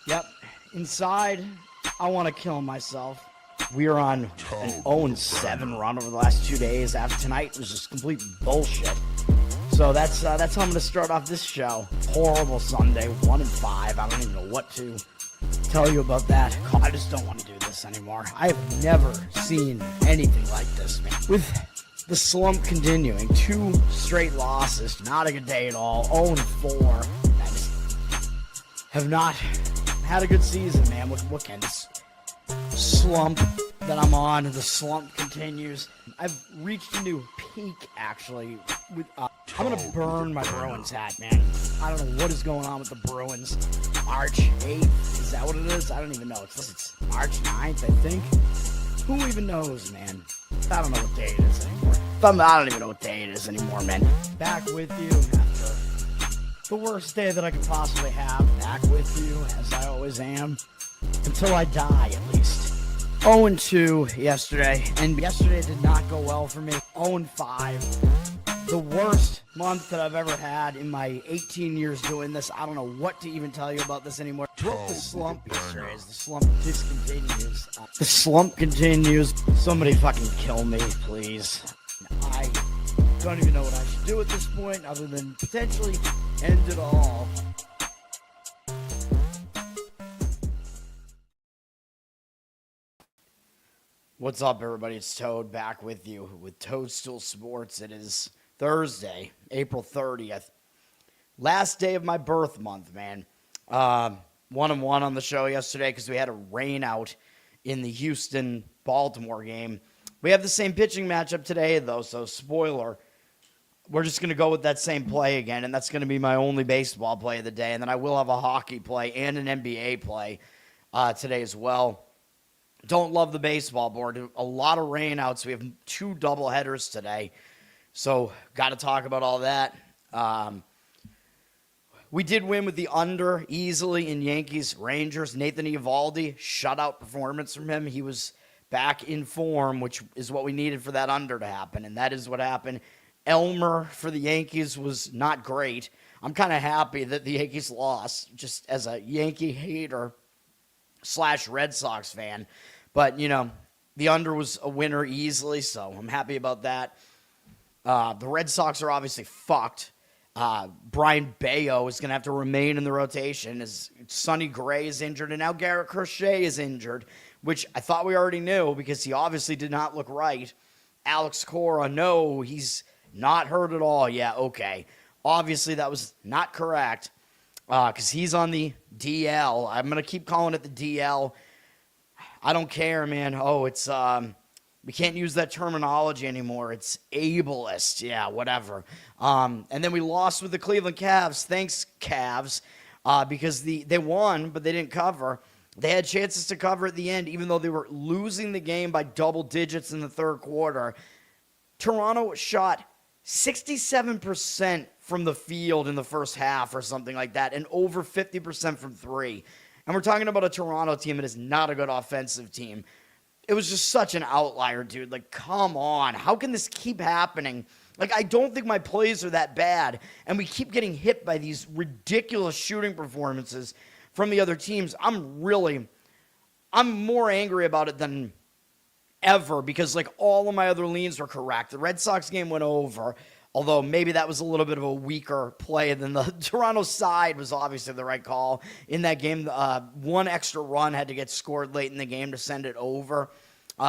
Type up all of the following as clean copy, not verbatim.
Yep. Inside, I want to kill myself. We are on an 0-7 run over the last 2 days. After tonight was just complete bullshit. So that's how I'm going to start off this show. Horrible Sunday, 1-5. I don't even know what to tell you about that. I just don't want to do this anymore. I have never seen anything like this, man. With the slump continuing, 2 straight losses, not a good day at all. 0-4. I just have not had a good season, man. What can this slump that I'm on? The slump continues. I've reached a new peak, actually. With I'm gonna burn my Bruins hat, man. I don't know what is going on with the Bruins. March 8th, is that what it is? I don't even know. It's March 9th, I think. Who even knows, man? I don't know what day it is anymore. I don't even know what day it is anymore, man. Back with you after the worst day that I could possibly have. Back with you, as I always am. Until I die, at least. 0-2 yesterday, and yesterday did not go well for me. 0-5. The worst month that I've ever had in my 18 years doing this. I don't know what to even tell you about this anymore. Broke the slump yesterday as the slump discontinues. The slump continues. Somebody fucking kill me, please. I don't even know what I should do at this point other than potentially end it all. What's up, everybody? It's Toad back with you with Toadstool Sports. It is Thursday, April 30th. Last day of my birth month, man. 1-1 on the show yesterday because we had a rain out in the Houston-Baltimore game. We have the same pitching matchup today, though, so spoiler. We're just going to go with that same play again, and that's going to be my only baseball play of the day. And then I will have a hockey play and an NBA play today as well. Don't love the baseball board. A lot of rainouts. We have 2 doubleheaders today. So, got to talk about all that. We did win with the under easily in Yankees-Rangers. Nathan Eovaldi, shutout performance from him. He was back in form, which is what we needed for that under to happen, and that is what happened. Elmer for the Yankees was not great. I'm kind of happy that the Yankees lost, just as a Yankee hater / Red Sox fan. But, you know, the under was a winner easily, so I'm happy about that. The Red Sox are obviously fucked. Brian Bayo is going to have to remain in the rotation as Sonny Gray is injured, and now Garrett Crochet is injured, which I thought we already knew because he obviously did not look right. Alex Cora, no, he's not hurt at all. Yeah, okay. Obviously, that was not correct because he's on the DL. I'm going to keep calling it the DL. I don't care, man. Oh, it's we can't use that terminology anymore. It's ableist. Yeah, whatever. And then we lost with the Cleveland Cavs. Thanks, Cavs, because they won, but they didn't cover. They had chances to cover at the end, even though they were losing the game by double digits in the third quarter. Toronto shot 67% from the field in the first half or something like that, and over 50% from 3. And we're talking about a Toronto team that is not a good offensive team. It was just such an outlier, dude. Like, come on. How can this keep happening? Like, I don't think my plays are that bad, and we keep getting hit by these ridiculous shooting performances from the other teams. I'm more angry about it than ever because, like, all of my other leans were correct. The Red Sox game went over, although maybe that was a little bit of a weaker play than the Toronto side was obviously the right call. In that game, 1 extra run had to get scored late in the game to send it over.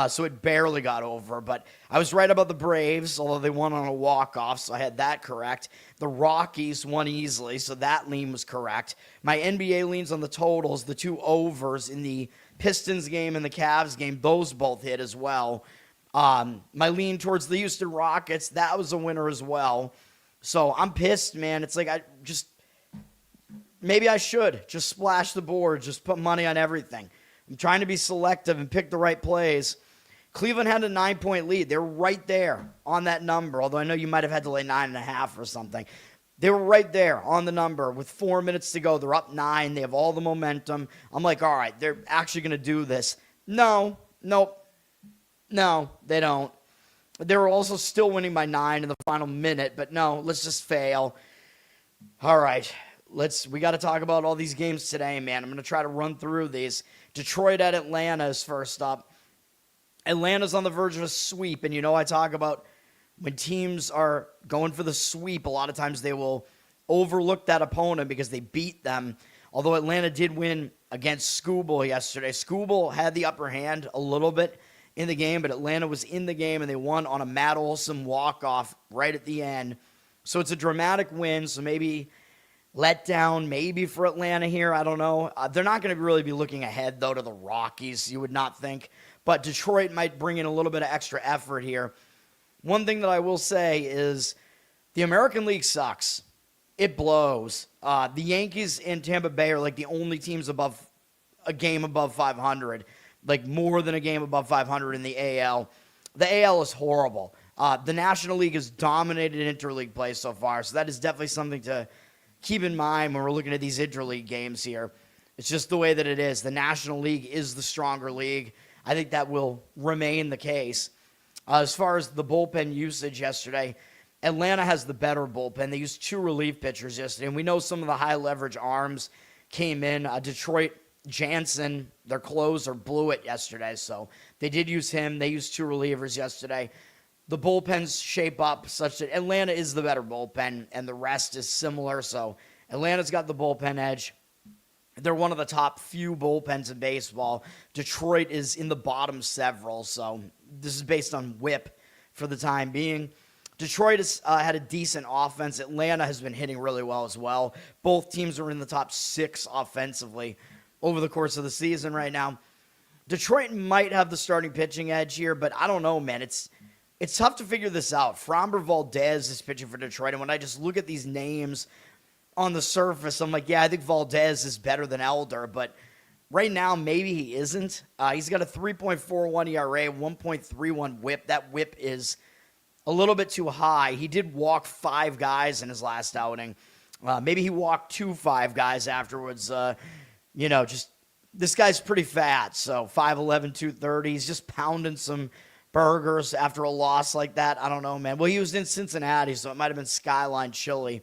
So it barely got over. But I was right about the Braves, although they won on a walk-off, so I had that correct. The Rockies won easily, so that lean was correct. My NBA leans on the totals, the 2 overs in the Pistons game and the Cavs game, those both hit as well. My lean towards the Houston Rockets, that was a winner as well. So I'm pissed, man. It's like maybe I should just splash the board, just put money on everything. I'm trying to be selective and pick the right plays. Cleveland had a 9-point lead. They were right there on that number, although I know you might have had to lay 9.5 or something. They were right there on the number with 4 minutes to go. They're up 9. They have all the momentum. I'm like, all right, they're actually going to do this. No, they don't. They were also still winning by 9 in the final minute, but no, let's just fail. All right, we got to talk about all these games today, man. I'm going to try to run through these. Detroit at Atlanta is first up. Atlanta's on the verge of a sweep, and I talk about when teams are going for the sweep, a lot of times they will overlook that opponent because they beat them. Although Atlanta did win against Skubal yesterday. Skubal had the upper hand a little bit in the game, but Atlanta was in the game, and they won on a Matt Olson walk-off right at the end. So it's a dramatic win, so maybe let down maybe for Atlanta here. I don't know. They're not going to really be looking ahead, though, to the Rockies, you would not think. But Detroit might bring in a little bit of extra effort here. One thing that I will say is the American League sucks. It blows. The Yankees and Tampa Bay are like the only teams above a game above 500, like more than a game above 500 in the AL. The AL is horrible. The National League has dominated interleague play so far, so that is definitely something to keep in mind when we're looking at these interleague games here. It's just the way that it is. The National League is the stronger league. I think that will remain the case. As far as the bullpen usage yesterday, Atlanta has the better bullpen. They used 2 relief pitchers yesterday, and we know some of the high-leverage arms came in. Detroit, Jansen, their closer, blew it yesterday, so they did use him. They used 2 relievers yesterday. The bullpens shape up such that Atlanta is the better bullpen, and the rest is similar, so Atlanta's got the bullpen edge. They're one of the top few bullpens in baseball. Detroit is in the bottom several, so this is based on whip for the time being. Detroit has had a decent offense. Atlanta has been hitting really well as well. Both teams are in the top 6 offensively over the course of the season right now. Detroit might have the starting pitching edge here, but I don't know, man. It's tough to figure this out. Framber Valdez is pitching for Detroit, and when I just look at these names on the surface, I'm like, yeah, I think Valdez is better than Elder, but right now maybe he isn't. He's got a 3.41 ERA, 1.31 whip. That whip is a little bit too high. He did walk 5 guys in his last outing. Maybe he walked 5 guys afterwards. Just this guy's pretty fat, so 5'11", 230. He's just pounding some burgers after a loss like that. I don't know, man. Well, he was in Cincinnati, so it might have been Skyline Chili.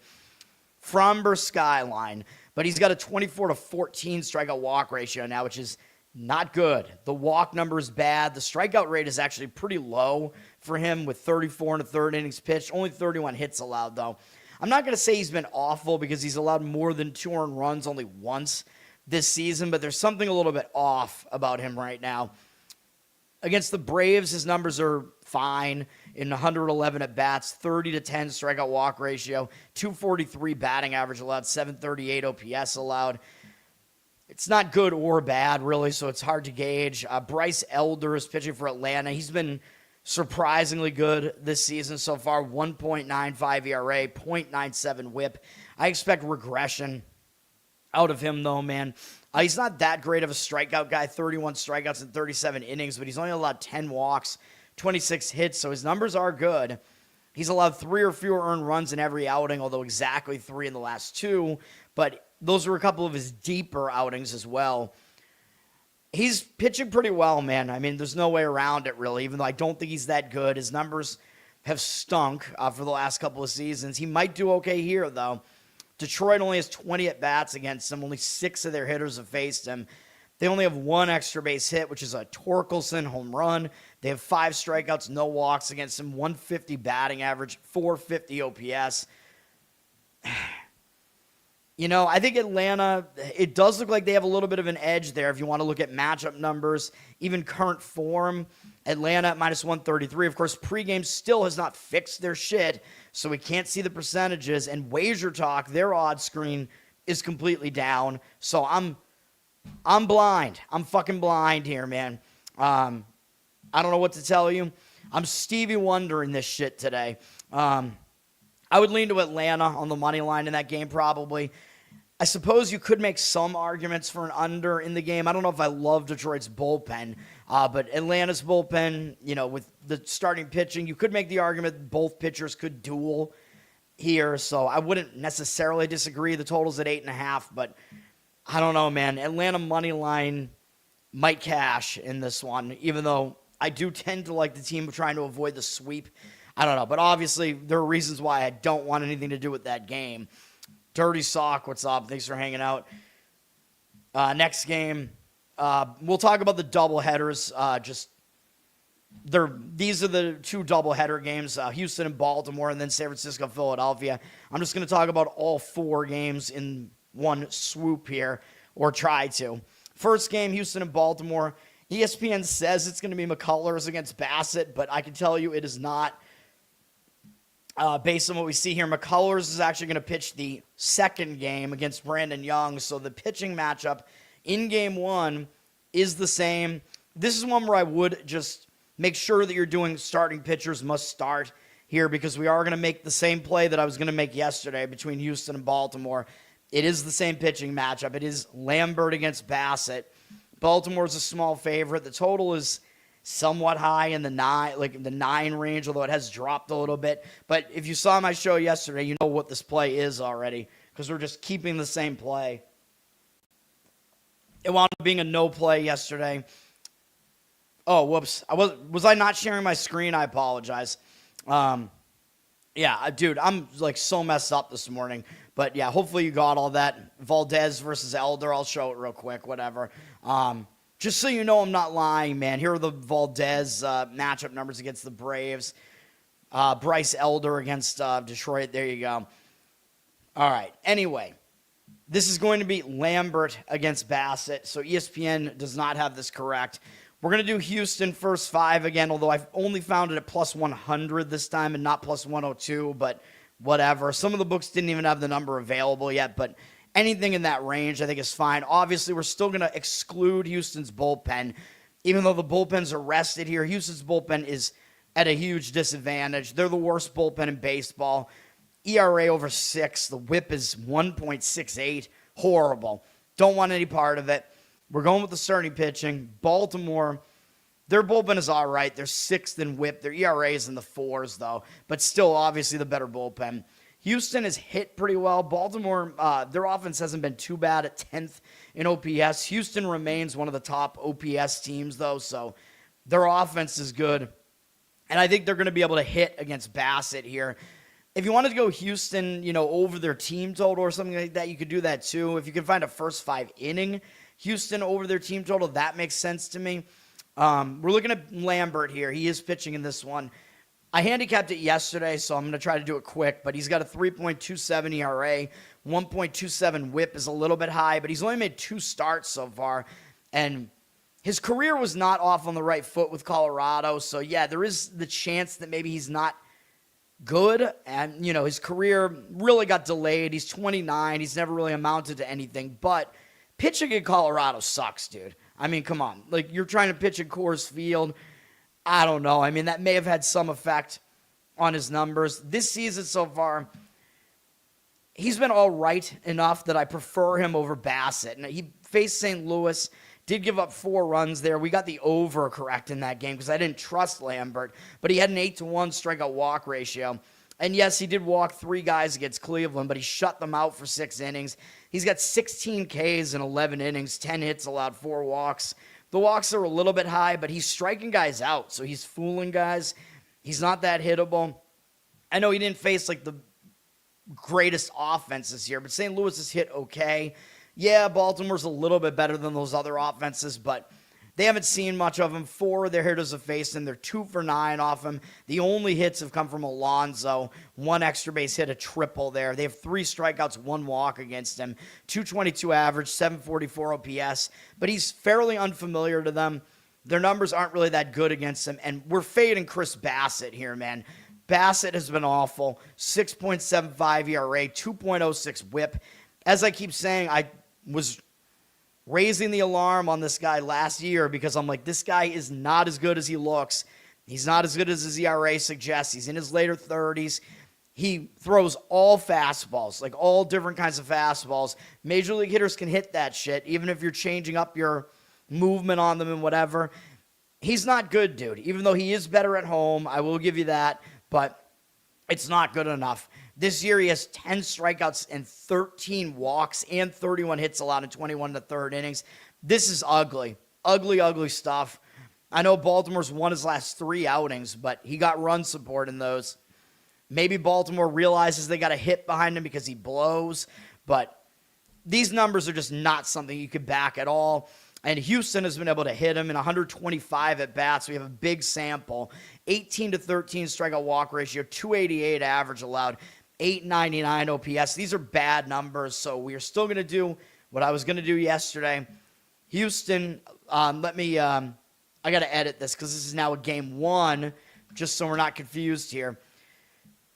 Framber Skyline. But he's got a 24-14 strikeout walk ratio now, which is not good. The walk number is bad. The strikeout rate is actually pretty low for him with 34 and a third innings pitched. Only 31 hits allowed, though. I'm not going to say he's been awful because he's allowed more than 2 earned runs only once this season, but there's something a little bit off about him right now. Against the Braves, his numbers are fine in 111 at-bats, 30-10 strikeout walk ratio, 243 batting average allowed, 738 OPS allowed. It's not good or bad, really, so it's hard to gauge. Bryce Elder is pitching for Atlanta. He's been surprisingly good this season so far, 1.95 ERA, 0.97 whip. I expect regression out of him, though, man. He's not that great of a strikeout guy, 31 strikeouts in 37 innings, but he's only allowed 10 walks, 26 hits, so his numbers are good. He's allowed 3 or fewer earned runs in every outing, although exactly 3 in the last 2, but those were a couple of his deeper outings as well. He's pitching pretty well, man. I mean, there's no way around it, really, even though I don't think he's that good. His numbers have stunk for the last couple of seasons. He might do okay here, though. Detroit only has 20 at-bats against him. Only 6 of their hitters have faced him. They only have 1 extra base hit, which is a Torkelson home run. They have 5 strikeouts, no walks against him, 150 batting average, 450 OPS. I think Atlanta, it does look like they have a little bit of an edge there if you want to look at matchup numbers, even current form. Atlanta at minus 133. Of course, pregame still has not fixed their shit, so we can't see the percentages. And Wager Talk, their odds screen is completely down. So I'm blind. I'm fucking blind here, man. I don't know what to tell you. I'm Stevie Wonder in this shit today. I would lean to Atlanta on the money line in that game probably. I suppose you could make some arguments for an under in the game. I don't know if I love Detroit's bullpen, but Atlanta's bullpen, with the starting pitching, you could make the argument both pitchers could duel here, so I wouldn't necessarily disagree. The total's at 8.5, but I don't know, man. Atlanta money line might cash in this one, even though I do tend to like the team trying to avoid the sweep. I don't know, but obviously there are reasons why I don't want anything to do with that game. Dirty Sock, what's up? Thanks for hanging out. Next game, we'll talk about the doubleheaders. These are the two doubleheader games, Houston and Baltimore, and then San Francisco, Philadelphia. I'm just going to talk about all four games in one swoop here, or try to. First game, Houston and Baltimore. ESPN says it's going to be McCullers against Bassitt, but I can tell you it is not. Based on what we see here, McCullers is actually going to pitch the second game against Brandon Young, so the pitching matchup in game one is the same. This is one where I would just make sure that you're doing starting pitchers must start here, because we are going to make the same play that I was going to make yesterday between Houston and Baltimore. It is the same pitching matchup. It is Lambert against Bassitt. Baltimore's a small favorite. The total is somewhat high in the 9 range, although it has dropped a little bit. But if you saw my show yesterday, you know what this play is already, because we're just keeping the same play. It wound up being a no play yesterday. Oh, whoops. Was I not sharing my screen? I apologize. Yeah, dude, I'm like so messed up this morning. But yeah, hopefully you got all that. Valdez versus Elder. I'll show it real quick, whatever. Just so you know I'm not lying, man. Here are the Valdez matchup numbers against the Braves. Bryce Elder against Detroit. There you go. All right. Anyway, this is going to be Lambert against Bassitt. So ESPN does not have this correct. We're going to do Houston first 5 again, although I've only found it at plus 100 this time and not plus 102, but whatever. Some of the books didn't even have the number available yet, but anything in that range I think is fine. Obviously, we're still going to exclude Houston's bullpen. Even though the bullpens are rested here, Houston's bullpen is at a huge disadvantage. They're the worst bullpen in baseball. ERA over 6. The whip is 1.68. Horrible. Don't want any part of it. We're going with the starting pitching. Baltimore, their bullpen is all right. They're 6th in whip. Their ERA is in the 4s, though, but still obviously the better bullpen. Houston has hit pretty well. Baltimore, their offense hasn't been too bad at 10th in OPS. Houston remains one of the top OPS teams, though, so their offense is good. And I think they're going to be able to hit against Bassitt here. If you wanted to go Houston, over their team total or something like that, you could do that too. If you can find a first 5 inning Houston over their team total, that makes sense to me. We're looking at Lambert here. He is pitching in this one. I handicapped it yesterday, so I'm going to try to do it quick, but he's got a 3.27 ERA. 1.27 whip is a little bit high, but he's only made 2 starts so far, and his career was not off on the right foot with Colorado, so yeah, there is the chance that maybe he's not good, and, his career really got delayed. He's 29. He's never really amounted to anything, but pitching in Colorado sucks, dude. I mean, come on. Like, you're trying to pitch at Coors Field. I don't know. I mean, that may have had some effect on his numbers. This season so far, he's been all right enough that I prefer him over Bassitt. And he faced St. Louis, did give up 4 runs there. We got the over correct in that game because I didn't trust Lambert. But he had an 8-to-1 strikeout walk ratio. And yes, he did walk 3 guys against Cleveland, but he shut them out for 6 innings. He's got 16 Ks in 11 innings, 10 hits allowed, 4 walks. The walks are a little bit high, but he's striking guys out, so he's fooling guys. He's not that hittable. I know he didn't face like the greatest offenses here, but St. Louis has hit okay. Yeah, Baltimore's a little bit better than those other offenses, but they haven't seen much of him. 4 of their hitters have faced him. They're 2 for 9 off him. The only hits have come from Alonso. 1 extra base hit, a triple there. They have 3 strikeouts, 1 walk against him. 222 average, 744 OPS. But he's fairly unfamiliar to them. Their numbers aren't really that good against him. And we're fading Chris Bassitt here, man. Bassitt has been awful. 6.75 ERA, 2.06 whip. As I keep saying, I was raising the alarm on this guy last year because I'm like, this guy is not as good as he looks. He's not as good as his ERA suggests. He's in his later 30s. He throws all fastballs, like all different kinds of fastballs. Major league hitters can hit that shit, even if you're changing up your movement on them and whatever. He's not good, dude. Even though he is better at home, I will give you that, but it's not good enough. This year, he has 10 strikeouts and 13 walks and 31 hits allowed in 21 to third innings. This is ugly. Ugly, ugly stuff. I know Baltimore's won his last 3 outings, but he got run support in those. Maybe Baltimore realizes they got a hit behind him because he blows, but these numbers are just not something you could back at all. And Houston has been able to hit him in 125 at bats. We have a big sample. 18 to 13 strikeout walk ratio, 288 average allowed, 899 OPS. These are bad numbers, so we are still going to do what I was going to do yesterday. Houston, I got to edit this because this is now a game one, just so we're not confused here.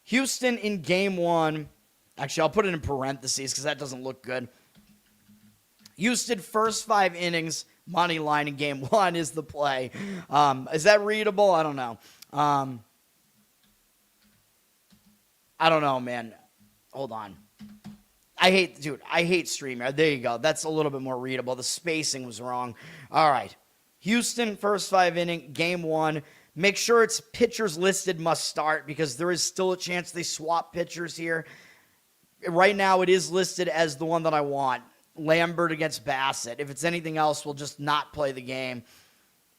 Houston in game one, actually, I'll put it in parentheses because that doesn't look good. Houston, first 5 innings, money line in game one is the play. Is that readable? I don't know. I don't know, man. Hold on. I hate StreamYard. There you go. That's a little bit more readable. The spacing was wrong. All right. Houston, first 5 inning, game one. Make sure it's pitchers listed must start because there is still a chance they swap pitchers here. Right now, it is listed as the one that I want. Lambert against Bassitt. If it's anything else, we'll just not play the game.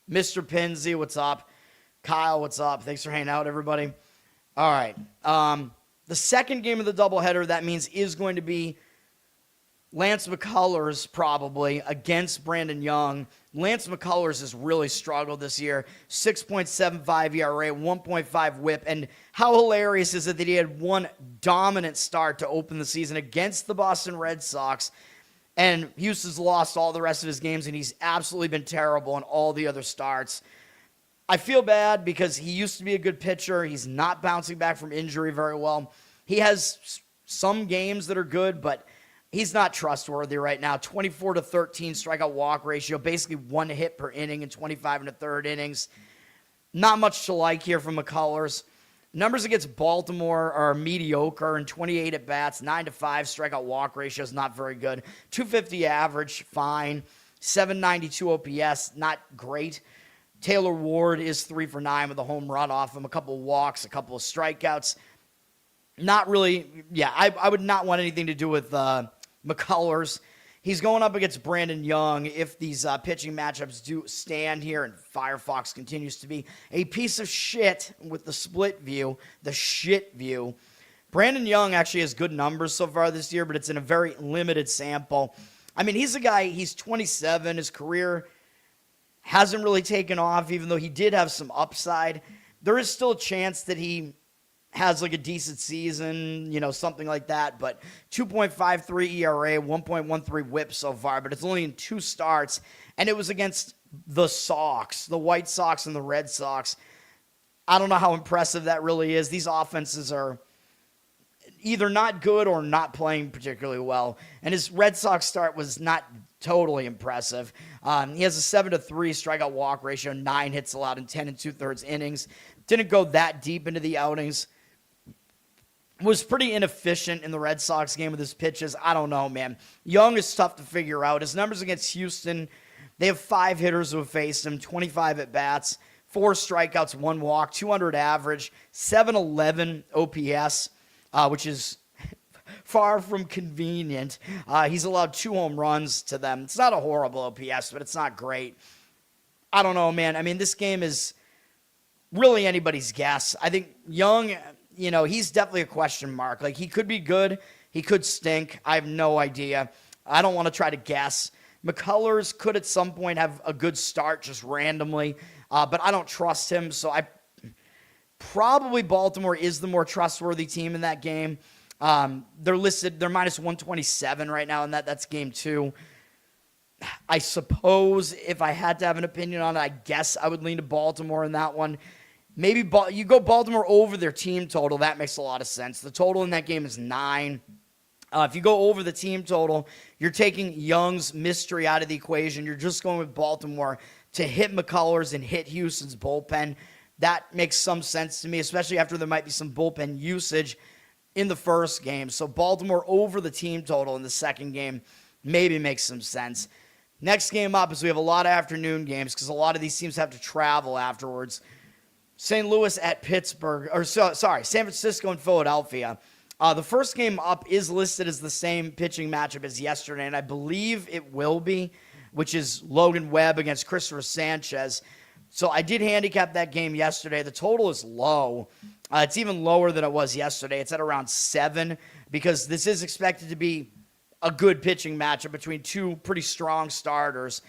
Mr. Pinsey, what's up? Kyle, what's up? Thanks for hanging out, everybody. All right. The second game of the doubleheader, that means, is going to be Lance McCullers probably against Brandon Young. Lance McCullers has really struggled this year. 6.75 ERA, 1.5 whip. And how hilarious is it that he had one dominant start to open the season against the Boston Red Sox, and Houston's lost all the rest of his games, and he's absolutely been terrible in all the other starts. I feel bad because he used to be a good pitcher. He's not bouncing back from injury very well. He has some games that are good, but he's not trustworthy right now. 24 to 13 strikeout walk ratio, basically 1 hit per inning in 25 and a third innings. Not much to like here from McCullers. Numbers against Baltimore are mediocre, and 28 at bats, 9 to 5 strikeout walk ratio is not very good. 250 average, fine. 792 OPS, not great. Taylor Ward is 3 for 9 with a home run off him, a couple of walks, a couple of strikeouts. Not really, I would not want anything to do with McCullers. He's going up against Brandon Young if these pitching matchups do stand here, and Firefox continues to be a piece of shit with the split view, the shit view. Brandon Young actually has good numbers so far this year, but it's in a very limited sample. I mean, he's a guy, he's 27. His career hasn't really taken off, even though he did have some upside. There is still a chance that he has like a decent season, something like that, but 2.53 ERA, 1.13 whip so far, but it's only in 2 starts, and it was against the Sox, the White Sox and the Red Sox. I don't know how impressive that really is. These offenses are either not good or not playing particularly well, and his Red Sox start was not totally impressive. He has a 7 to 3 strikeout walk ratio, 9 hits allowed in 10 2/3 innings. Didn't go that deep into the outings. Was pretty inefficient in the Red Sox game with his pitches. I don't know, man. Young is tough to figure out. His numbers against Houston, they have 5 hitters who have faced him, 25 at bats, 4 strikeouts, 1 walk, 200 average, 711 OPS, which is far from convenient. He's allowed 2 home runs to them. It's not a horrible OPS, but it's not great. I don't know, man. I mean, this game is really anybody's guess. I think Young, he's definitely a question mark. Like, he could be good. He could stink. I have no idea. I don't want to try to guess. McCullers could at some point have a good start just randomly, but I don't trust him. So probably Baltimore is the more trustworthy team in that game. They're listed, they're minus 127 right now, and that's game 2. I suppose if I had to have an opinion on it, I guess I would lean to Baltimore in that one. Maybe you go Baltimore over their team total. That makes a lot of sense. The total in that game is 9. If you go over the team total, you're taking Young's mystery out of the equation. You're just going with Baltimore to hit McCullers and hit Houston's bullpen. That makes some sense to me, especially after there might be some bullpen usage in the first game. So Baltimore over the team total in the second game maybe makes some sense. Next game up is we have a lot of afternoon games because a lot of these teams have to travel afterwards. St. Louis at Pittsburgh, San Francisco and Philadelphia. The first game up is listed as the same pitching matchup as yesterday, and I believe it will be, which is Logan Webb against Christopher Sanchez. So I did handicap that game yesterday. The total is low. It's even lower than it was yesterday. It's at around 7 because this is expected to be a good pitching matchup between two pretty strong starters.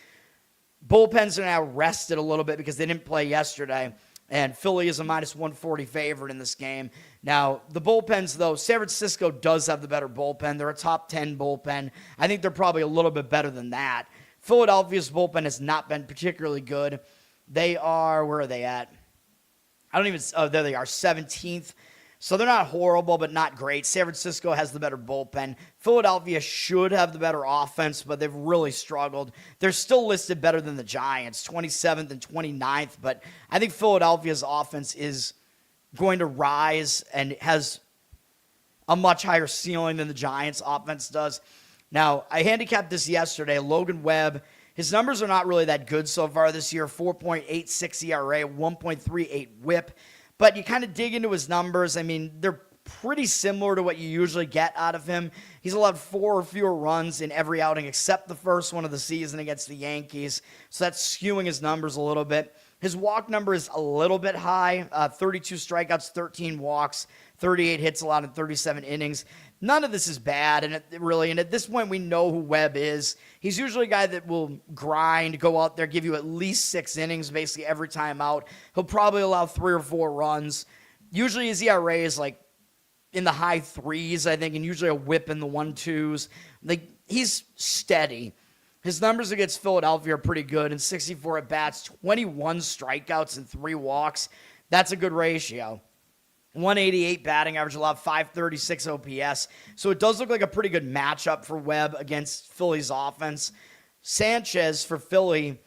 Bullpens are now rested a little bit because they didn't play yesterday, and Philly is a minus 140 favorite in this game. Now, the bullpens, though, San Francisco does have the better bullpen. They're a top 10 bullpen. I think they're probably a little bit better than that. Philadelphia's bullpen has not been particularly good. They are, where are they at? There they are, 17th. So they're not horrible, but not great. San Francisco has the better bullpen. Philadelphia should have the better offense, but they've really struggled. They're still listed better than the Giants, 27th and 29th, but I think Philadelphia's offense is going to rise and has a much higher ceiling than the Giants' offense does. Now, I handicapped this yesterday. Logan Webb, his numbers are not really that good so far this year. 4.86 ERA, 1.38 whip. But you kind of dig into his numbers. I mean, they're pretty similar to what you usually get out of him. He's allowed 4 or fewer runs in every outing except the first one of the season against the Yankees. So that's skewing his numbers a little bit. His walk number is a little bit high. 32 strikeouts, 13 walks, 38 hits allowed in 37 innings. None of this is bad, and at this point, we know who Webb is. He's usually a guy that will grind, go out there, give you at least 6 innings basically every time out. He'll probably allow 3 or 4 runs. Usually his ERA is like in the high 3s, I think, and usually a whip in the 1-2s. Like, he's steady. His numbers against Philadelphia are pretty good. In 64 at-bats, 21 strikeouts and 3 walks. That's a good ratio. 188 batting average, allowed 536 OPS. So it does look like a pretty good matchup for Webb against Philly's offense. Sanchez for Philly,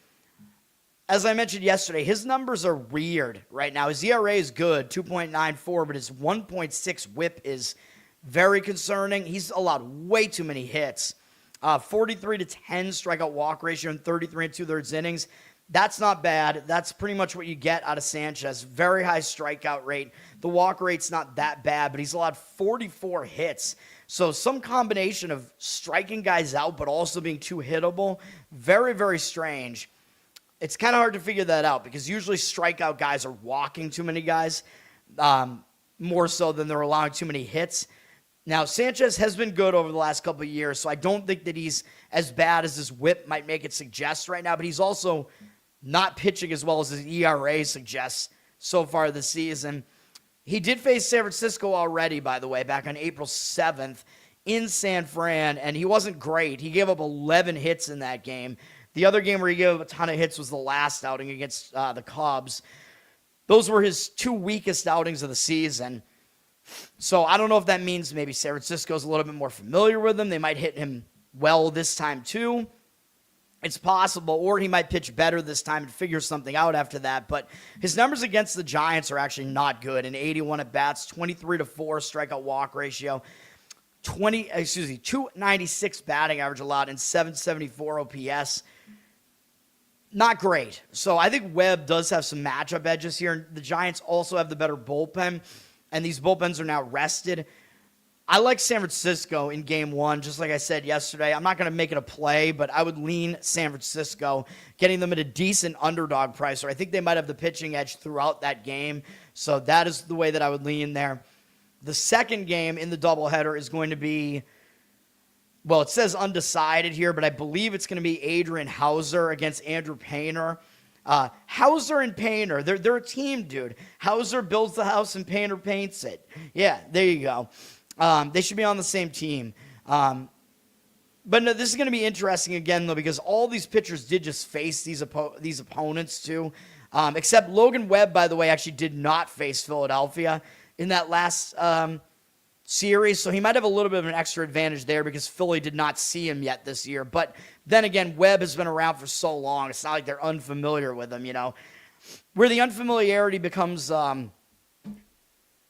as I mentioned yesterday, his numbers are weird right now. His ERA is good, 2.94, but his 1.6 whip is very concerning. He's allowed way too many hits. 43 to 10 strikeout walk ratio in 33 2/3 innings. That's not bad. That's pretty much what you get out of Sanchez. Very high strikeout rate. The walk rate's not that bad, but he's allowed 44 hits. So some combination of striking guys out, but also being too hittable. Very, very strange. It's kind of hard to figure that out because usually strikeout guys are walking too many guys, more so than they're allowing too many hits. Now, Sanchez has been good over the last couple of years, so I don't think that he's as bad as his whip might make it suggest right now, but he's also not pitching as well as his ERA suggests so far this season. He did face San Francisco already, by the way, back on April 7th in San Fran, and he wasn't great. He gave up 11 hits in that game. The other game where he gave up a ton of hits was the last outing against the Cubs. Those were his 2 weakest outings of the season. So I don't know if that means maybe San Francisco's a little bit more familiar with him. They might hit him well this time too. It's possible, or he might pitch better this time and figure something out after that. But his numbers against the Giants are actually not good. In 81 at-bats, 23 to 4 strikeout walk ratio, 296 batting average allowed, and 774 OPS. Not great. So I think Webb does have some matchup edges here. The Giants also have the better bullpen, and these bullpens are now rested. I like San Francisco in game 1, just like I said yesterday. I'm not going to make it a play, but I would lean San Francisco, getting them at a decent underdog price, or I think they might have the pitching edge throughout that game. So that is the way that I would lean there. The second game in the doubleheader is going to be, well, it says undecided here, but I believe it's going to be Adrian Hauser against Andrew Painter. Hauser and Painter, they're a team, dude. Hauser builds the house and Painter paints it. Yeah, there you go. They should be on the same team. But no, this is going to be interesting again, though, because all these pitchers did just face these opponents, too. Except Logan Webb, by the way, actually did not face Philadelphia in that last series. So he might have a little bit of an extra advantage there because Philly did not see him yet this year. But then again, Webb has been around for so long. It's not like they're unfamiliar with him, you know. Where the unfamiliarity becomes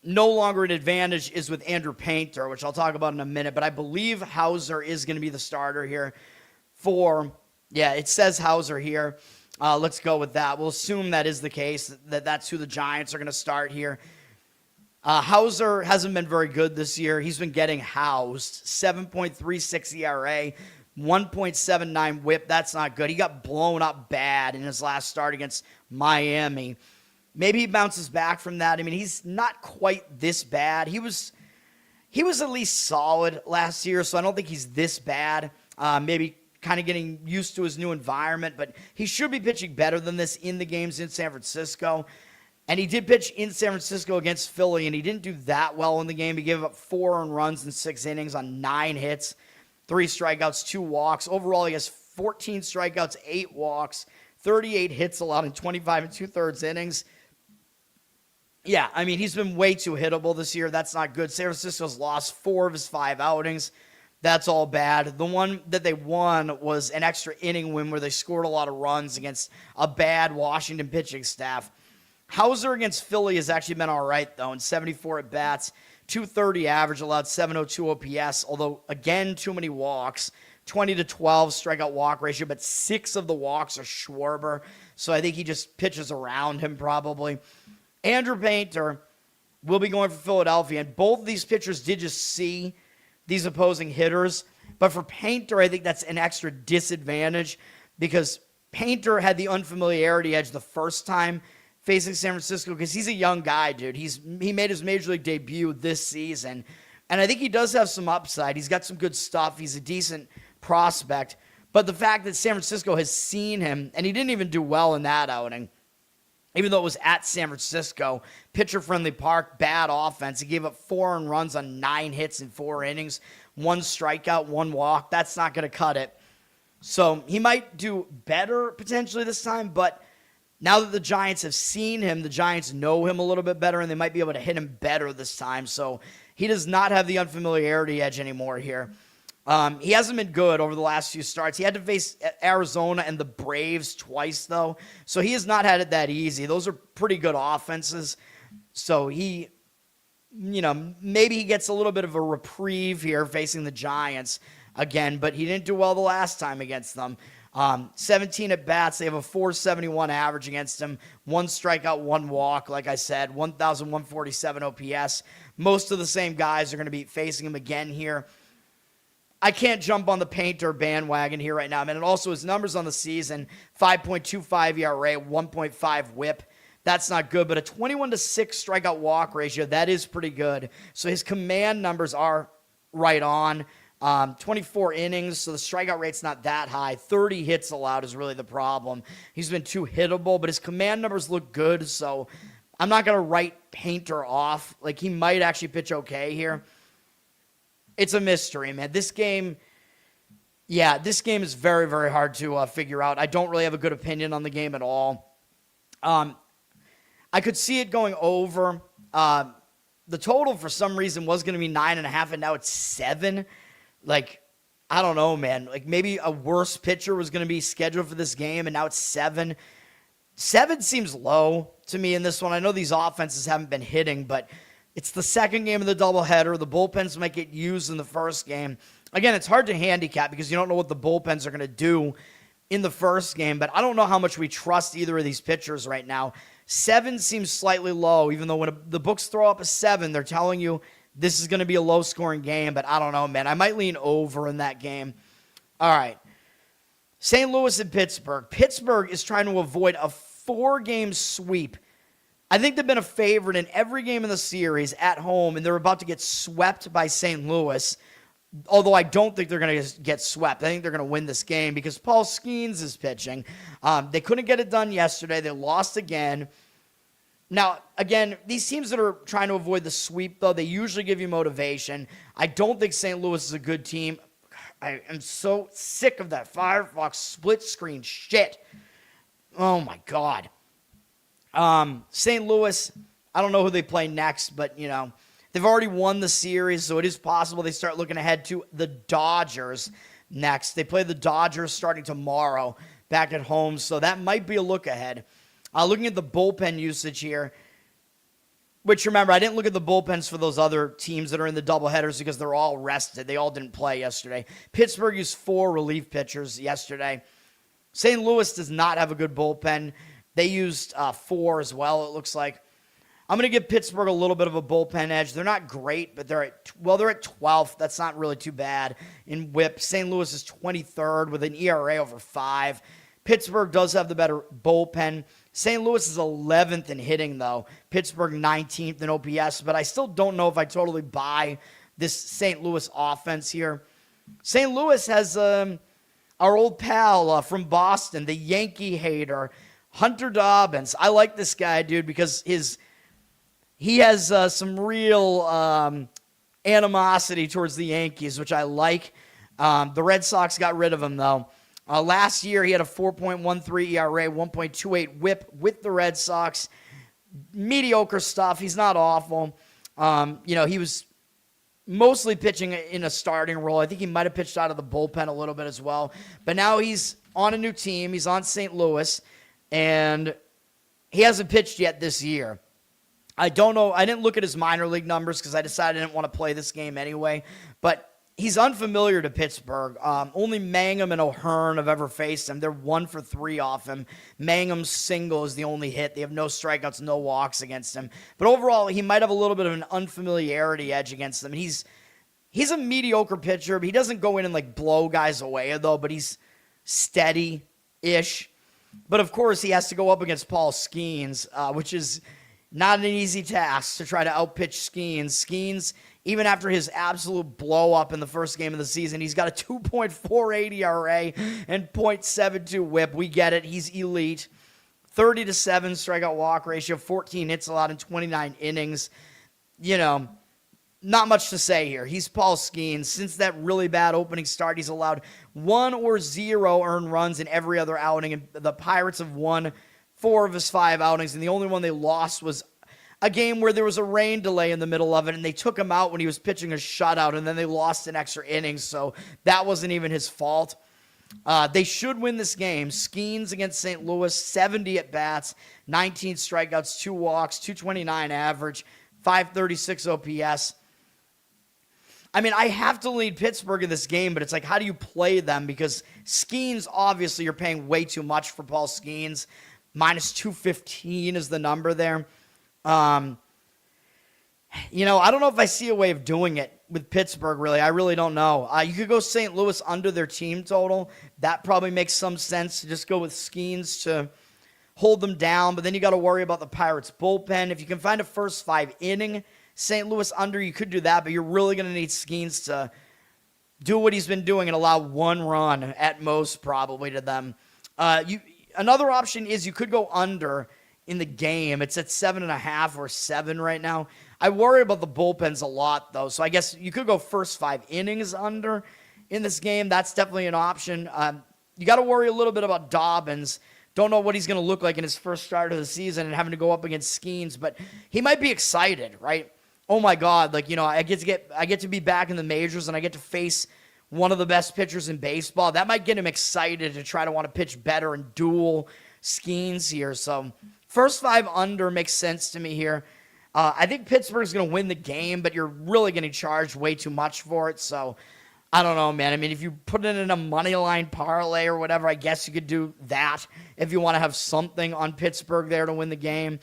no longer an advantage is with Andrew Painter, which I'll talk about in a minute. But I believe Hauser is going to be the starter here it says Hauser here. Let's go with that. We'll assume that is the case, that's who the Giants are going to start here. Hauser hasn't been very good this year. He's been getting housed. 7.36 ERA, 1.79 whip. That's not good. He got blown up bad in his last start against Miami. Maybe he bounces back from that. I mean, he's not quite this bad. He was at least solid last year, so I don't think he's this bad. Maybe kind of getting used to his new environment, but he should be pitching better than this in the games in San Francisco. And he did pitch in San Francisco against Philly, and he didn't do that well in the game. He gave up 4 earned runs in 6 innings on 9 hits, 3 strikeouts, 2 walks. Overall, he has 14 strikeouts, 8 walks, 38 hits allowed in 25 2/3 innings. Yeah, I mean, he's been way too hittable this year. That's not good. San Francisco's lost 4 of his 5 outings. That's all bad. The one that they won was an extra inning win where they scored a lot of runs against a bad Washington pitching staff. Hauser against Philly has actually been all right, though, in 74 at-bats, 230 average, allowed 702 OPS, although, again, too many walks, 20-12 strikeout walk ratio, but 6 of the walks are Schwarber, so I think he just pitches around him probably. Andrew Painter will be going for Philadelphia, and both of these pitchers did just see these opposing hitters. But for Painter, I think that's an extra disadvantage because Painter had the unfamiliarity edge the first time facing San Francisco because he's a young guy, dude. He made his Major League debut this season, and I think he does have some upside. He's got some good stuff. He's a decent prospect. But the fact that San Francisco has seen him, and he didn't even do well in that outing, even though it was at San Francisco, pitcher-friendly park, bad offense. He gave up 4 earned runs on 9 hits in 4 innings, 1 strikeout, 1 walk. That's not going to cut it. So he might do better potentially this time, but now that the Giants have seen him, the Giants know him a little bit better, and they might be able to hit him better this time. So he does not have the unfamiliarity edge anymore here. He hasn't been good over the last few starts. He had to face Arizona and the Braves twice, though. So he has not had it that easy. Those are pretty good offenses. So he, maybe he gets a little bit of a reprieve here facing the Giants again, but he didn't do well the last time against them. 17 at-bats. They have a 471 average against him. 1 strikeout, 1 walk. Like I said, 1,147 OPS. Most of the same guys are going to be facing him again here. I can't jump on the Painter bandwagon here right now. And also his numbers on the season, 5.25 ERA, 1.5 whip. That's not good, but a 21-6 strikeout walk ratio, that is pretty good. So his command numbers are right on. 24 innings, so the strikeout rate's not that high. 30 hits allowed is really the problem. He's been too hittable, but his command numbers look good, so I'm not going to write Painter off. Like, he might actually pitch okay here. It's a mystery, man. This game is very, very hard to figure out. I don't really have a good opinion on the game at all. I could see it going over. The total, for some reason, was going to be 9.5, and now it's 7. Like, I don't know, man. Like, maybe a worse pitcher was going to be scheduled for this game, and now it's 7. 7 seems low to me in this one. I know these offenses haven't been hitting, but it's the second game of the doubleheader. The bullpens might get used in the first game. Again, it's hard to handicap because you don't know what the bullpens are going to do in the first game, but I don't know how much we trust either of these pitchers right now. 7 seems slightly low, even though when the books throw up a 7, they're telling you this is going to be a low-scoring game, but I don't know, man. I might lean over in that game. All right. St. Louis and Pittsburgh. Pittsburgh is trying to avoid a 4-game sweep. I think they've been a favorite in every game in the series at home, and they're about to get swept by St. Louis, although I don't think they're going to get swept. I think they're going to win this game because Paul Skenes is pitching. They couldn't get it done yesterday. They lost again. Now, again, these teams that are trying to avoid the sweep, though, they usually give you motivation. I don't think St. Louis is a good team. I am so sick of that Firefox split screen shit. Oh, my God. St. Louis, I don't know who they play next, but, they've already won the series, so it is possible they start looking ahead to the Dodgers next. They play the Dodgers starting tomorrow back at home, so that might be a look ahead. Looking at the bullpen usage here, which, remember, I didn't look at the bullpens for those other teams that are in the doubleheaders because they're all rested. They all didn't play yesterday. Pittsburgh used 4 relief pitchers yesterday. St. Louis does not have a good bullpen. They used 4 as well, it looks like. I'm going to give Pittsburgh a little bit of a bullpen edge. They're not great, but they're at 12th. That's not really too bad in whip. St. Louis is 23rd with an ERA over 5. Pittsburgh does have the better bullpen. St. Louis is 11th in hitting, though. Pittsburgh 19th in OPS, but I still don't know if I totally buy this St. Louis offense here. St. Louis has our old pal from Boston, the Yankee hater, Hunter Dobbins. I like this guy, dude, because he has some real animosity towards the Yankees, which I like. The Red Sox got rid of him, though. Last year, he had a 4.13 ERA, 1.28 whip with the Red Sox. Mediocre stuff. He's not awful. He was mostly pitching in a starting role. I think he might have pitched out of the bullpen a little bit as well. But now he's on a new team. He's on St. Louis, and he hasn't pitched yet this year. I don't know. I didn't look at his minor league numbers because I decided I didn't want to play this game anyway. But he's unfamiliar to Pittsburgh. Only Mangum and O'Hearn have ever faced him. They're 1 for 3 off him. Mangum's single is the only hit. They have no strikeouts, no walks against him. But overall, he might have a little bit of an unfamiliarity edge against them. He's a mediocre pitcher, but he doesn't go in and blow guys away, though, but he's steady-ish. But, of course, he has to go up against Paul Skenes, which is not an easy task to try to outpitch Skenes. Skenes, even after his absolute blow-up in the first game of the season, he's got a 2.48 ERA and .72 whip. We get it. He's elite. 30-7 strikeout walk ratio, 14 hits allowed in 29 innings. Not much to say here. He's Paul Skenes. Since that really bad opening start, he's allowed 1 or 0 earned runs in every other outing, and the Pirates have won 4 of his 5 outings, and the only one they lost was a game where there was a rain delay in the middle of it, and they took him out when he was pitching a shutout, and then they lost in extra innings, so that wasn't even his fault. They should win this game. Skenes against St. Louis, 70 at-bats, 19 strikeouts, 2 walks, 229 average, 536 OPS. I have to lead Pittsburgh in this game, but it's how do you play them? Because Skenes, obviously, you're paying way too much for Paul Skenes. Minus 215 is the number there. I don't know if I see a way of doing it with Pittsburgh, really. I really don't know. You could go St. Louis under their team total. That probably makes some sense to just go with Skenes to hold them down. But then you got to worry about the Pirates' bullpen. If you can find a first 5-inning St. Louis under, you could do that. But you're really going to need Skenes to do what he's been doing and allow 1 run at most probably to them. Another option is you could go under in the game. It's at 7.5 or 7 right now. I worry about the bullpens a lot, though, so I guess you could go first 5 innings under in this game. That's definitely an option. You got to worry a little bit about Dobbins. Don't know what he's going to look like in his first start of the season and having to go up against Skenes, but he might be excited, right? Oh my God, I get to be back in the majors and I get to face one of the best pitchers in baseball. That might get him excited to try to want to pitch better and duel Skenes here. So first 5 under makes sense to me here. I think Pittsburgh's going to win the game, but you're really going to charge way too much for it. So I don't know, man. If you put it in a moneyline parlay or whatever, I guess you could do that if you want to have something on Pittsburgh there to win the game.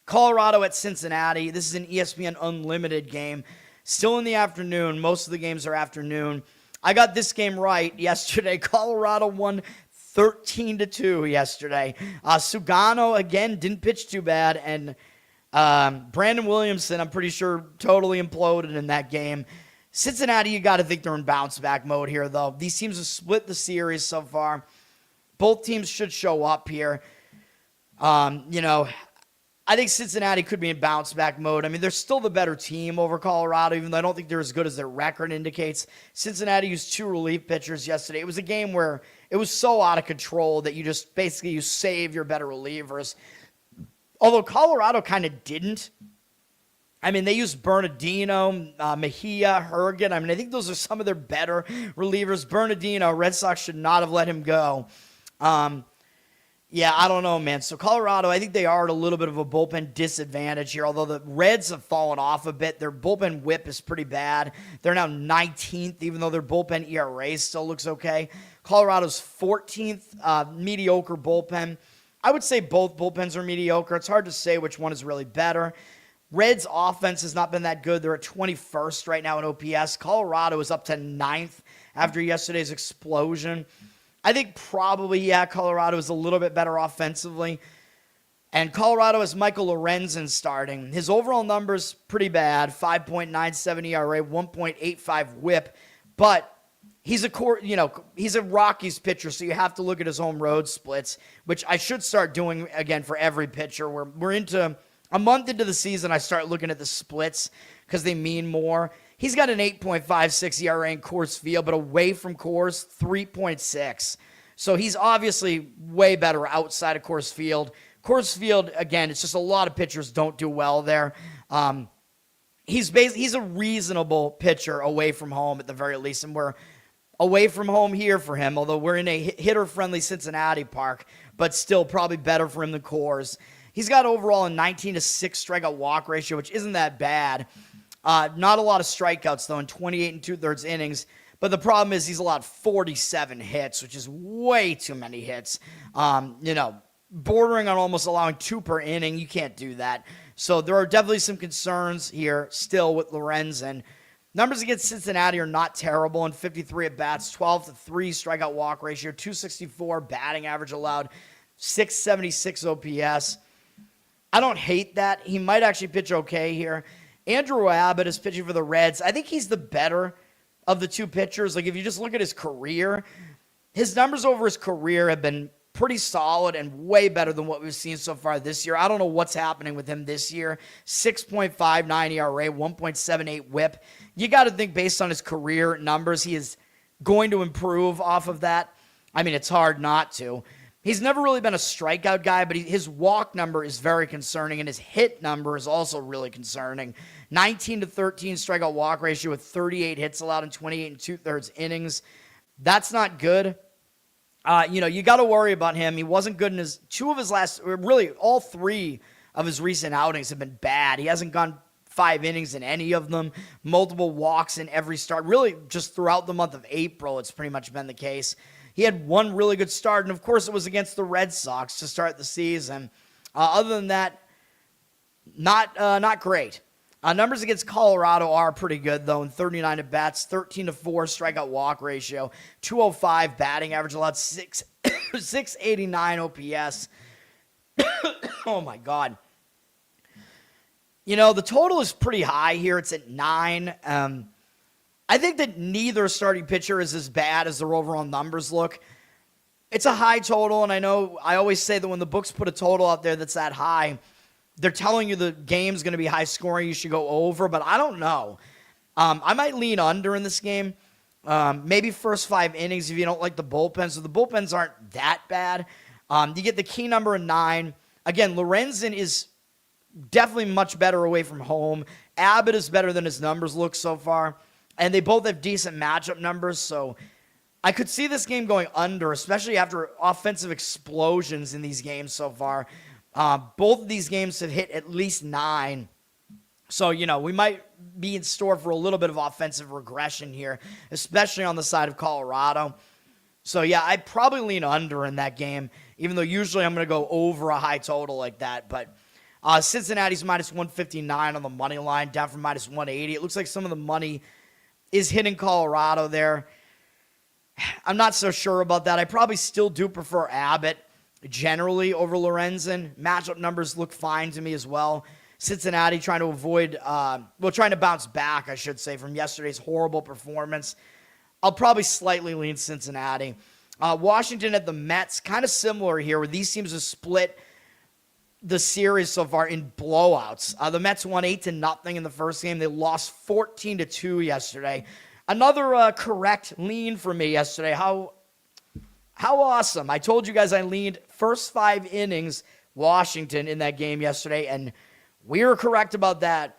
Colorado at Cincinnati. This is an ESPN Unlimited game. Still in the afternoon. Most of the games are afternoon. I got this game right yesterday. Colorado won 13-2 yesterday. Sugano, again, didn't pitch too bad. And Brandon Williamson, I'm pretty sure, totally imploded in that game. Cincinnati, you got to think they're in bounce-back mode here, though. These teams have split the series so far. Both teams should show up here. I think Cincinnati could be in bounce-back mode. They're still the better team over Colorado, even though I don't think they're as good as their record indicates. Cincinnati used 2 relief pitchers yesterday. It was a game where it was so out of control that you save your better relievers. Although Colorado kind of didn't. They used Bernardino, Mejia, Hergen. I think those are some of their better relievers. Bernardino, Red Sox should not have let him go. Yeah, I don't know, man. So Colorado, I think they are at a little bit of a bullpen disadvantage here, although the Reds have fallen off a bit. Their bullpen whip is pretty bad. They're now 19th, even though their bullpen ERA still looks okay. Colorado's 14th, mediocre bullpen. I would say both bullpens are mediocre. It's hard to say which one is really better. Reds' offense has not been that good. They're at 21st right now in OPS. Colorado is up to 9th after yesterday's explosion. I think probably, Colorado is a little bit better offensively. And Colorado has Michael Lorenzen starting. His overall numbers pretty bad, 5.97 ERA, 1.85 WHIP, but he's a Rockies pitcher, so you have to look at his home road splits, which I should start doing again for every pitcher. We're into a month into the season. I start looking at the splits because they mean more. He's got an 8.56 ERA in Coors Field, but away from Coors, 3.6. So he's obviously way better outside of Coors Field. Coors Field, again, it's just a lot of pitchers don't do well there. He's a reasonable pitcher away from home at the very least, and we're away from home here for him, although we're in a hitter-friendly Cincinnati park, but still probably better for him than Coors. He's got overall a 19-6 strikeout walk ratio, which isn't that bad. Not a lot of strikeouts, though, in 28 and 2/3 innings. But the problem is he's allowed 47 hits, which is way too many hits. Bordering on almost allowing 2 per inning. You can't do that. So there are definitely some concerns here still with Lorenzen. Numbers against Cincinnati are not terrible. In 53 at-bats, 12-3 strikeout walk ratio, 264 batting average allowed, 676 OPS. I don't hate that. He might actually pitch okay here. Andrew Abbott is pitching for the Reds. I think he's the better of the two pitchers. Like, if you just look at his career, his numbers over his career have been pretty solid and way better than what we've seen so far this year. I don't know what's happening with him this year. 6.59 ERA, 1.78 WHIP. You got to think based on his career numbers, he is going to improve off of that. I mean, it's hard not to. He's never really been a strikeout guy, but his walk number is very concerning, and his hit number is also really concerning. 19-13 strikeout walk ratio with 38 hits allowed in 28 and 2/3 innings. That's not good. You got to worry about him. He wasn't good in all 3 of his recent outings have been bad. He hasn't gone 5 innings in any of them. Multiple walks in every start. Really, just throughout the month of April, it's pretty much been the case. He had one really good start, and of course it was against the Red Sox to start the season. Other than that, not great. Numbers against Colorado are pretty good, though. In 39 at-bats, 13-4 strikeout walk ratio, 205 batting average allowed, 689 OPS. Oh, my God. The total is pretty high here. It's at 9. I think that neither starting pitcher is as bad as their overall numbers look. It's a high total, and I know I always say that when the books put a total out there that's that high, they're telling you the game's going to be high scoring, you should go over, but I don't know. I might lean under in this game. Maybe first 5 innings if you don't like the bullpen. So the bullpens aren't that bad. You get the key number of 9. Again, Lorenzen is definitely much better away from home. Abbott is better than his numbers look so far. And they both have decent matchup numbers, so I could see this game going under, especially after offensive explosions in these games so far. Both of these games have hit at least 9. So, we might be in store for a little bit of offensive regression here, especially on the side of Colorado. So, yeah, I'd probably lean under in that game, even though usually I'm going to go over a high total like that. But Cincinnati's minus 159 on the money line, down from minus 180. It looks like some of the money is hitting Colorado there. I'm not so sure about that. I probably still do prefer Abbott generally over Lorenzen. Matchup numbers look fine to me as well. Cincinnati trying to bounce back, I should say, from yesterday's horrible performance. I'll probably slightly lean Cincinnati. Washington at the Mets, kind of similar here, where these teams have split the series so far in blowouts. The Mets won 8-0 in the first game. They lost 14-2 yesterday. Another correct lean for me yesterday. How awesome. I told you guys I leaned first 5 innings Washington in that game yesterday, and we were correct about that.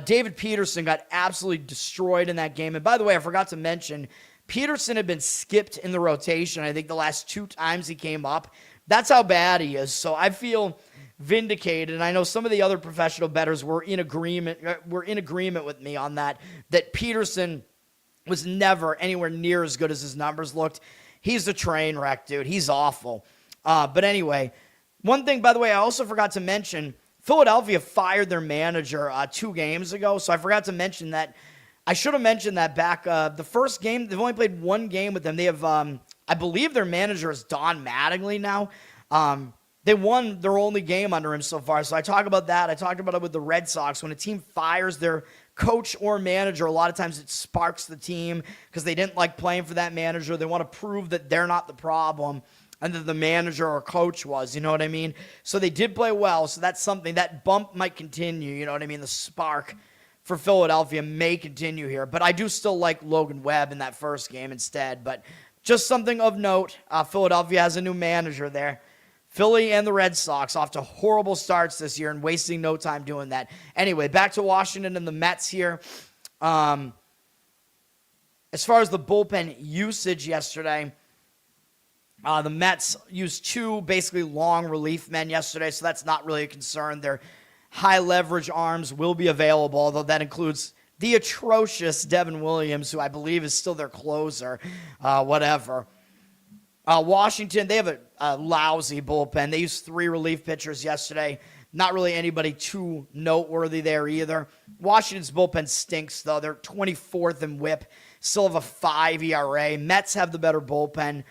David Peterson got absolutely destroyed in that game. And by the way, I forgot to mention, Peterson had been skipped in the rotation, I think the last 2 times he came up. That's how bad he is. So I feel vindicated, and I know some of the other professional bettors were in agreement with me on that Peterson was never anywhere near as good as his numbers looked. He's a train wreck, dude. He's awful. But anyway, One thing, by the way, I also forgot to mention, Philadelphia fired their manager 2 games ago, so I forgot to mention that. I should have mentioned that back the first game. They've only played 1 game with them. They have, I believe their manager is Don Mattingly now. They won their only game under him so far, so I talk about that. I talked about it with the Red Sox. When a team fires their coach or manager, a lot of times it sparks the team because they didn't like playing for that manager. They want to prove that they're not the problem and that the manager or coach was, you know what I mean? So they did play well, so that's something. That bump might continue, you know what I mean? The spark for Philadelphia may continue here, but I do still like Logan Webb in that first game instead. But just something of note, Philadelphia has a new manager there. Philly and the Red Sox off to horrible starts this year and wasting no time doing that. Anyway, back to Washington and the Mets here. As far as the bullpen usage yesterday, the Mets used 2 basically long relief men yesterday, so that's not really a concern. Their high leverage arms will be available, although that includes the atrocious Devin Williams, who I believe is still their closer. Whatever. Washington, they have a lousy bullpen. They used 3 relief pitchers yesterday. Not really anybody too noteworthy there either. Washington's bullpen stinks, though. They're 24th in whip. Still have a 5 ERA. Mets have the better bullpen.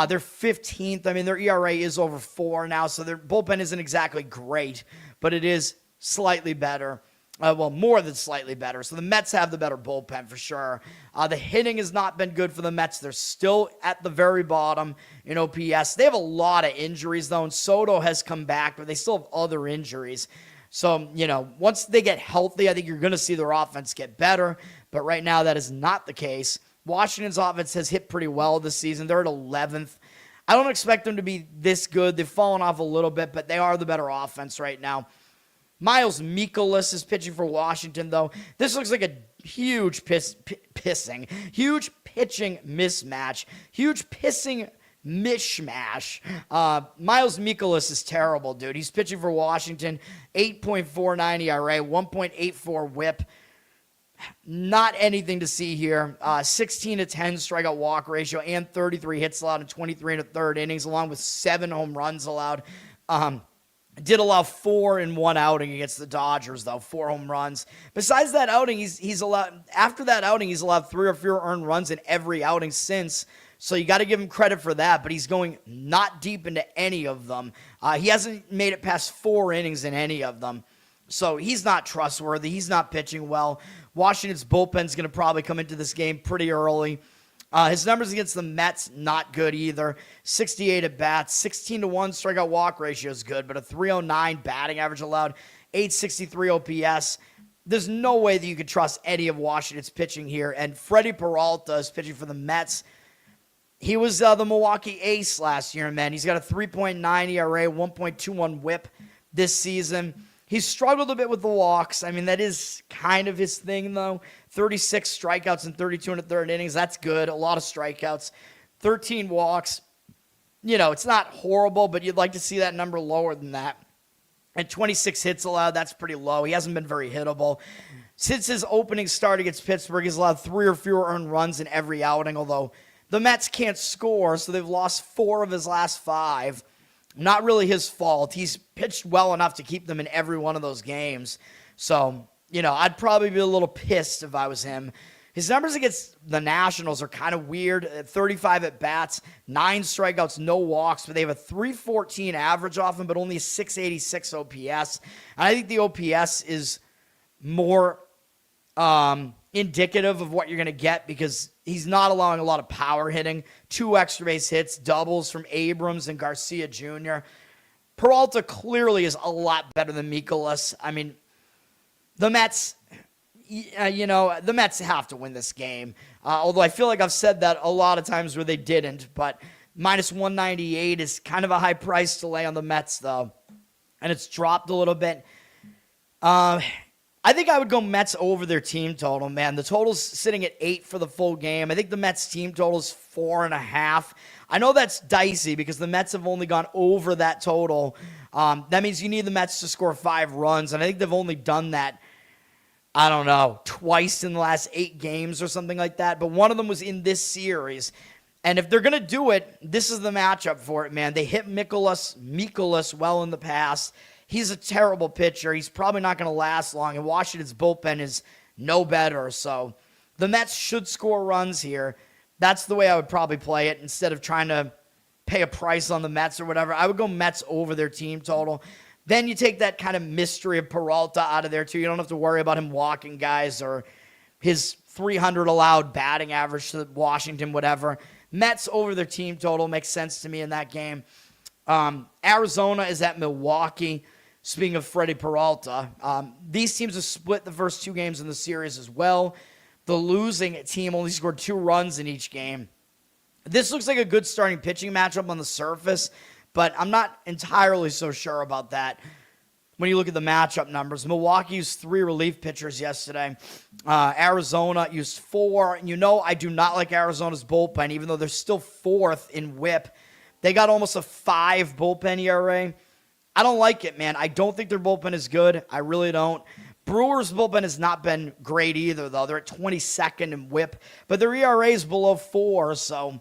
They're 15th. I mean, their ERA is over 4 now, so their bullpen isn't exactly great, but it is slightly better. Well, more than slightly better. So the Mets have the better bullpen for sure. The hitting has not been good for the Mets. They're still at the very bottom in OPS. They have a lot of injuries, though, and Soto has come back, but they still have other injuries. So, once they get healthy, I think you're going to see their offense get better. But right now, that is not the case. Washington's offense has hit pretty well this season. They're at 11th. I don't expect them to be this good. They've fallen off a little bit, but they are the better offense right now. Miles Mikolas is pitching for Washington, though. This looks like a huge huge pitching mismatch, huge pissing mishmash. Miles Mikolas is terrible, dude. He's pitching for Washington, 8.49 ERA, 1.84 whip. Not anything to see here. 16 to 10 strikeout walk ratio and 33 hits allowed in 23 and a third innings, along with 7 home runs allowed. Did allow 4 in one outing against the Dodgers, though, 4 home runs. Besides that outing, he's allowed. After that outing, he's allowed 3 or fewer earned runs in every outing since. So you got to give him credit for that. But he's going not deep into any of them. He hasn't made it past 4 innings in any of them. So he's not trustworthy. He's not pitching well. Washington's bullpen's going to probably come into this game pretty early. His numbers against the Mets, not good either. 68 at bats, 16 to 1 strikeout walk ratio is good, but a 309 batting average allowed, 863 OPS. There's no way that you could trust any of Washington's pitching here. And Freddie Peralta is pitching for the Mets. He was the Milwaukee Ace last year, man. He's got a 3.9 ERA, 1.21 whip this season. He's struggled a bit with the walks. I mean, that is kind of his thing, though. 36 strikeouts in 32 and a third innings. That's good. A lot of strikeouts. 13 walks. It's not horrible, but you'd like to see that number lower than that. And 26 hits allowed. That's pretty low. He hasn't been very hittable. Since his opening start against Pittsburgh, he's allowed 3 or fewer earned runs in every outing, although the Mets can't score, so they've lost 4 of his last 5. Not really his fault. He's pitched well enough to keep them in every one of those games. So, I'd probably be a little pissed if I was him. His numbers against the Nationals are kind of weird. 35 at bats, 9 strikeouts, no walks, but they have a 314 average off him, but only a 686 OPS. And I think the OPS is more indicative of what you're going to get because he's not allowing a lot of power hitting. 2 extra base hits, doubles from Abrams and Garcia Jr. Peralta clearly is a lot better than Mikolas. I mean, the Mets, the Mets have to win this game. Although I feel like I've said that a lot of times where they didn't. But minus 198 is kind of a high price to lay on the Mets, though. And it's dropped a little bit. I think I would go Mets over their team total, man. The total's sitting at 8 for the full game. I think the Mets team total is 4.5. I know that's dicey because the Mets have only gone over that total. That means you need the Mets to score 5 runs, and I think they've only done that, I don't know, twice in the last 8 games or something like that. But one of them was in this series. And if they're going to do it, this is the matchup for it, man. They hit Mikolas well in the past. He's a terrible pitcher. He's probably not going to last long, and Washington's bullpen is no better. So the Mets should score runs here. That's the way I would probably play it instead of trying to pay a price on the Mets or whatever. I would go Mets over their team total. Then you take that kind of mystery of Peralta out of there, too. You don't have to worry about him walking guys or his 300 allowed batting average to Washington, whatever. Mets over their team total makes sense to me in that game. Arizona is at Milwaukee. Speaking of Freddie Peralta, these teams have split the first 2 games in the series as well. The losing team only scored 2 runs in each game. This looks like a good starting pitching matchup on the surface, but I'm not entirely so sure about that. When you look at the matchup numbers, Milwaukee used 3 relief pitchers yesterday. Arizona used 4. And I do not like Arizona's bullpen, even though they're still 4th in WHIP. They got almost a 5 bullpen ERA. I don't like it, man. I don't think their bullpen is good. I really don't. Brewers' bullpen has not been great either, though. They're at 22nd in WHIP, but their ERA is below 4, so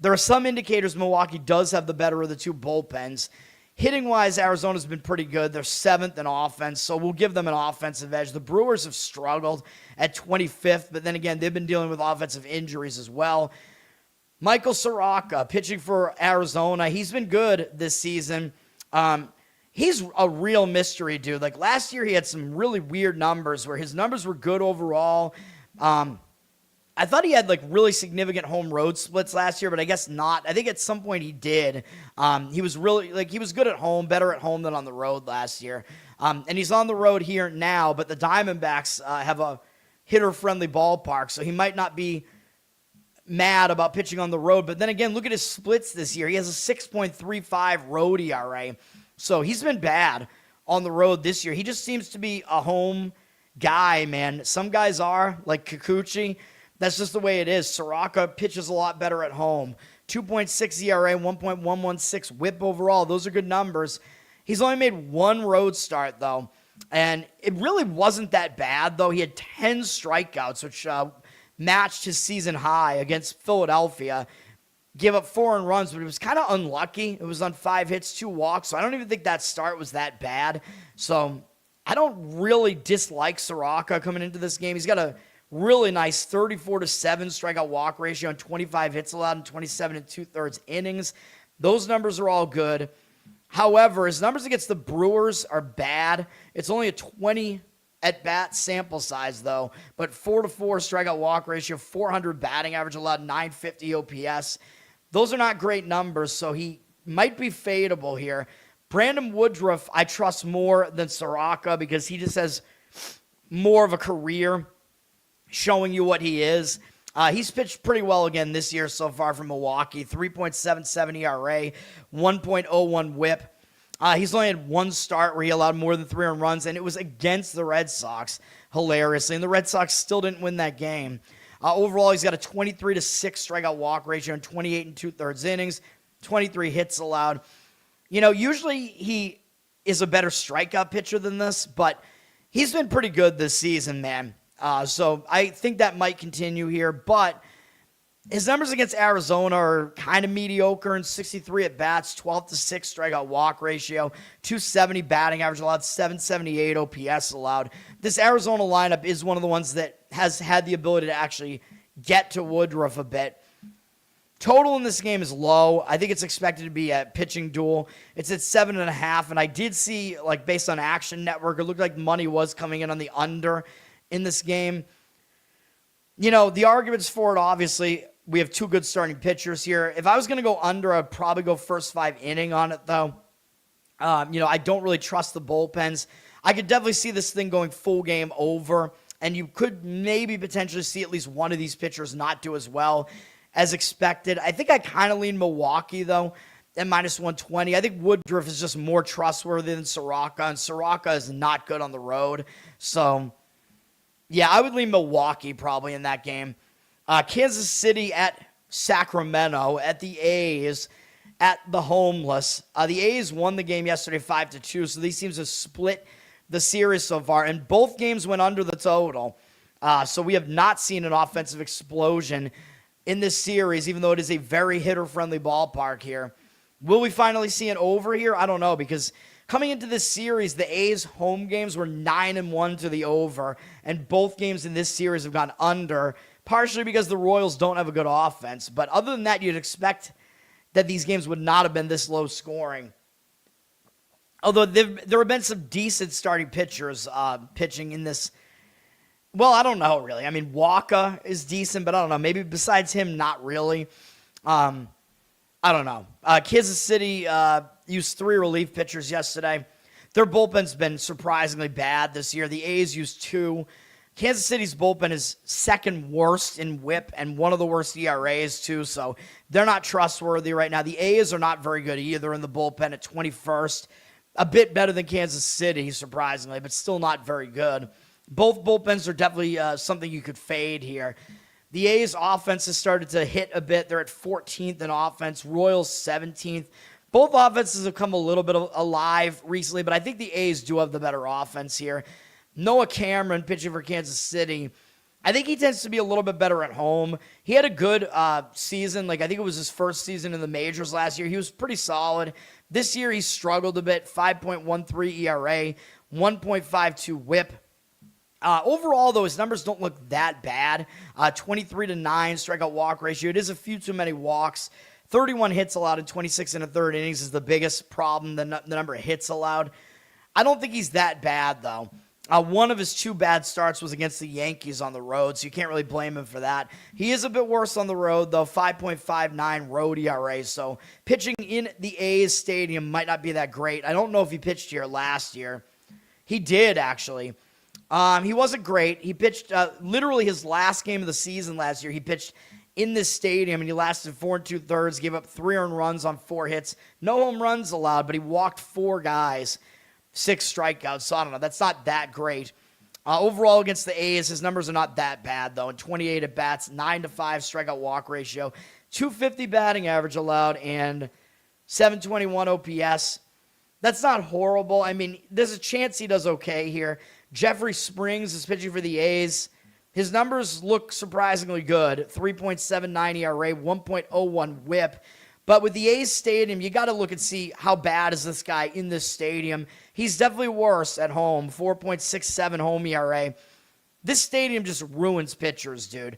there are some indicators Milwaukee does have the better of the 2 bullpens. Hitting-wise, Arizona's been pretty good. They're 7th in offense, so we'll give them an offensive edge. The Brewers have struggled at 25th, but then again, they've been dealing with offensive injuries as well. Michael Soroka, pitching for Arizona, he's been good this season. He's a real mystery, dude. Like last year, he had some really weird numbers where his numbers were good overall. I thought he had like really significant home road splits last year, but I guess not. I think at some point he did. He was good at home, better at home than on the road last year. And he's on the road here now, but the Diamondbacks have a hitter-friendly ballpark, so he might not be mad about pitching on the road. But then again, look at his splits this year. He has a 6.35 road ERA. So he's been bad on the road this year. He just seems to be a home guy, man. Some guys are, like Kikuchi. That's just the way it is. Soroka pitches a lot better at home. 2.6 ERA, 1.116 WHIP overall. Those are good numbers. He's only made 1 road start, though. And it really wasn't that bad, though. He had 10 strikeouts, which matched his season high against Philadelphia. Gave up 4 earned runs, but it was kind of unlucky. It was on 5 hits, 2 walks, so I don't even think that start was that bad. So I don't really dislike Soroka coming into this game. He's got a really nice 34-7 strikeout walk ratio and 25 hits allowed in 27 2/3 innings. Those numbers are all good. However, his numbers against the Brewers are bad. It's only a 20 at-bat sample size, though, but 4-4 strikeout walk ratio, 400 batting average allowed, 950 OPS. Those are not great numbers, so he might be fadeable here. Brandon Woodruff, I trust more than Soroka because he just has more of a career showing you what he is. He's pitched pretty well again this year so far from Milwaukee. 3.77 ERA, 1.01 WHIP. He's only had 1 start where he allowed more than 3 earned runs, and it was against the Red Sox, hilariously. And the Red Sox still didn't win that game. Overall, he's got a 23-6 strikeout walk ratio and 28 2/3 innings, 23 hits allowed. Usually he is a better strikeout pitcher than this, but he's been pretty good this season, man. So I think that might continue here, but his numbers against Arizona are kind of mediocre in 63 at-bats, 12-6 strikeout walk ratio, 270 batting average allowed, 778 OPS allowed. This Arizona lineup is one of the ones that has had the ability to actually get to Woodruff a bit. Total in this game is low. I think it's expected to be a pitching duel. It's at 7.5, and I did see, based on Action Network, it looked like money was coming in on the under in this game. The arguments for it, obviously, we have 2 good starting pitchers here. If I was going to go under, I'd probably go first 5 inning on it, though. I don't really trust the bullpens. I could definitely see this thing going full game over, and you could maybe potentially see at least one of these pitchers not do as well as expected. I think I kind of lean Milwaukee, though, at -120. I think Woodruff is just more trustworthy than Soroka, and Soroka is not good on the road. So, yeah, I would lean Milwaukee probably in that game. Kansas City at Sacramento, at the A's, at the Homeless. The A's won the game yesterday 5-2, so these teams have split the series so far, and both games went under the total. So we have not seen an offensive explosion in this series, even though it is a very hitter-friendly ballpark here. Will we finally see an over here? I don't know, because coming into this series, the A's home games were 9-1 to the over, and both games in this series have gone under, partially because the Royals don't have a good offense. But other than that, you'd expect that these games would not have been this low scoring. Although there have been some decent starting pitchers pitching in this. Well, I don't know, really. I mean, Walker is decent, but I don't know. Maybe besides him, not really. I don't know. Kansas City used 3 relief pitchers yesterday. Their bullpen's been surprisingly bad this year. The A's used 2. Kansas City's bullpen is second worst in WHIP and one of the worst ERAs, too, so they're not trustworthy right now. The A's are not very good either in the bullpen at 21st. A bit better than Kansas City, surprisingly, but still not very good. Both bullpens are definitely something you could fade here. The A's offense has started to hit a bit. They're at 14th in offense. Royals 17th. Both offenses have come a little bit alive recently, but I think the A's do have the better offense here. Noah Cameron pitching for Kansas City. I think he tends to be a little bit better at home. He had a good season. I think it was his first season in the majors last year. He was pretty solid. This year he struggled a bit. 5.13 ERA, 1.52 WHIP. Overall, though, his numbers don't look that bad. 23-9 strikeout walk ratio. It is a few too many walks. 31 hits allowed in 26 1/3 innings is the biggest problem, the number of hits allowed. I don't think he's that bad, though. One of his 2 bad starts was against the Yankees on the road, so you can't really blame him for that. He is a bit worse on the road, though, 5.59 road ERA, so pitching in the A's stadium might not be that great. I don't know if he pitched here last year. He did, actually. He wasn't great. He pitched literally his last game of the season last year. He pitched in this stadium, and he lasted 4 2/3, gave up 3 earned runs on 4 hits. No home runs allowed, but he walked 4 guys, 6 strikeouts. So I don't know. That's not that great. Overall, against the A's, his numbers are not that bad, though. In 28 at-bats, 9-5 strikeout walk ratio, 250 batting average allowed, and 721 OPS. That's not horrible. I mean, there's a chance he does okay here. Jeffrey Springs is pitching for the A's. His numbers look surprisingly good. 3.79 ERA, 1.01 WHIP. But with the A's stadium, you got to look and see how bad is this guy in this stadium. He's definitely worse at home. 4.67 home ERA. This stadium just ruins pitchers, dude.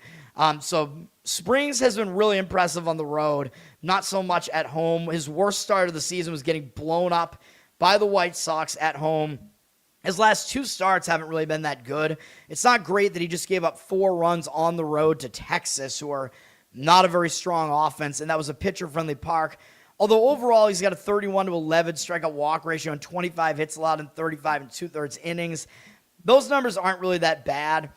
So Springs has been really impressive on the road, not so much at home. His worst start of the season was getting blown up by the White Sox at home. His last 2 starts haven't really been that good. It's not great that he just gave up 4 runs on the road to Texas, who are not a very strong offense, and that was a pitcher-friendly park. Although overall, he's got a 31-11 strikeout walk ratio and 25 hits allowed in 35 2/3 innings. Those numbers aren't really that bad.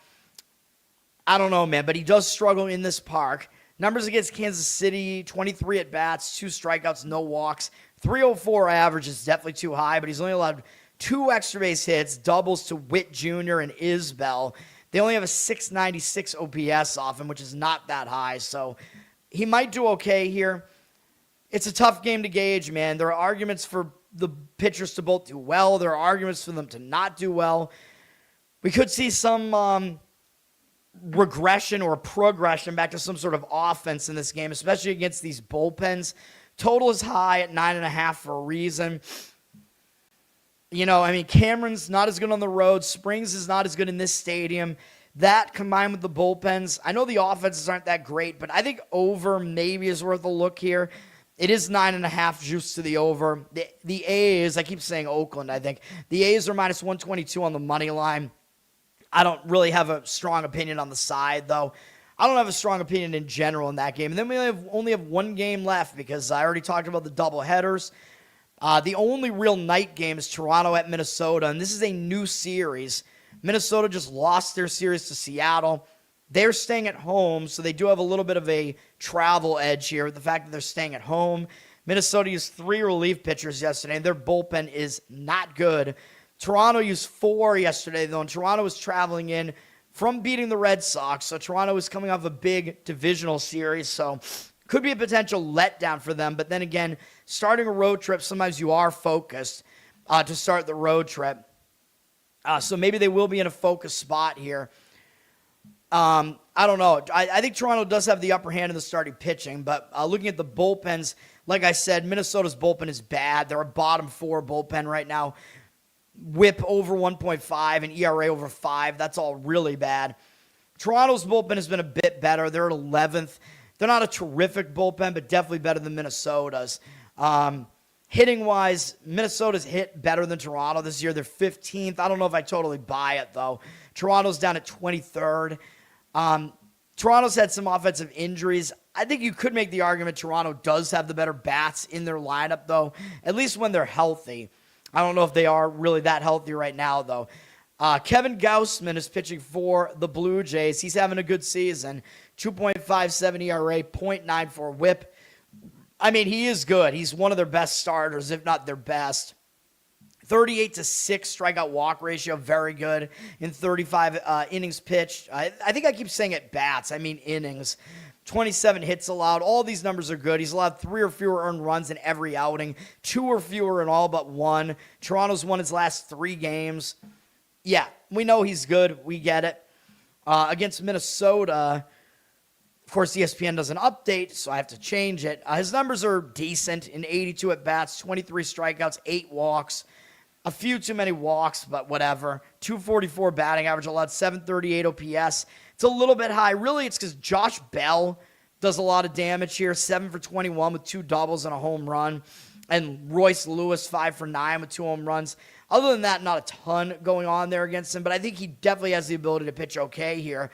I don't know, man, but he does struggle in this park. Numbers against Kansas City, 23 at-bats, 2 strikeouts, no walks. 304 average is definitely too high, but he's only allowed 2 extra base hits, doubles to Witt Jr. and Isbell. They only have a 696 OPS off him, which is not that high, so he might do okay here. It's a tough game to gauge, man. There are arguments for the pitchers to both do well. There are arguments for them to not do well. We could see some regression or progression back to some sort of offense in this game, especially against these bullpens. Total is high at 9.5 for a reason. You know, I mean, Cameron's not as good on the road. Springs is not as good in this stadium. That combined with the bullpens, I know the offenses aren't that great, but I think over maybe is worth a look here. It is 9.5 juice to the over. The A's, I keep saying Oakland, I think. The A's are minus 122 on the money line. I don't really have a strong opinion on the side, though. I don't have a strong opinion in general in that game. And then we only have 1 game left because I already talked about the doubleheaders. The only real night game is Toronto at Minnesota, and this is a new series. Minnesota just lost their series to Seattle. They're staying at home, so they do have a little bit of a travel edge here with the fact that they're staying at home. Minnesota used 3 relief pitchers yesterday, and their bullpen is not good. Toronto used 4 yesterday, though, and Toronto was traveling in from beating the Red Sox, so Toronto is coming off a big divisional series, so could be a potential letdown for them. But then again, starting a road trip, sometimes you are focused to start the road trip. So maybe they will be in a focused spot here. I don't know. I think Toronto does have the upper hand in the starting pitching, but looking at the bullpens, like I said, Minnesota's bullpen is bad. They're a bottom 4 bullpen right now. WHIP over 1.5 and ERA over 5. That's all really bad. Toronto's bullpen has been a bit better. They're at 11th. They're not a terrific bullpen, but definitely better than Minnesota's. Hitting-wise, Minnesota's hit better than Toronto this year. They're 15th. I don't know if I totally buy it, though. Toronto's down at 23rd. Toronto's had some offensive injuries. I think you could make the argument Toronto does have the better bats in their lineup, though, at least when they're healthy. I don't know if they are really that healthy right now, though. Kevin Gausman is pitching for the Blue Jays. He's having a good season. 2.57 ERA, .94 WHIP. I mean, he is good. He's one of their best starters, if not their best. 38-6 strikeout walk ratio, very good in 35 innings pitched. I think I keep saying at bats. I mean innings. 27 hits allowed. All these numbers are good. He's allowed 3 or fewer earned runs in every outing, 2 or fewer in all but 1. Toronto's won his last 3 games. Yeah, we know he's good. We get it. Against Minnesota, of course, ESPN does an update, so I have to change it. His numbers are decent in 82 at-bats, 23 strikeouts, 8 walks. A few too many walks, but whatever. 244 batting average, allowed 738 OPS. It's a little bit high. Really, it's because Josh Bell does a lot of damage here. 7 for 21 with 2 doubles and a home run. And Royce Lewis, 5 for 9 with 2 home runs. Other than that, not a ton going on there against him, but I think he definitely has the ability to pitch okay here.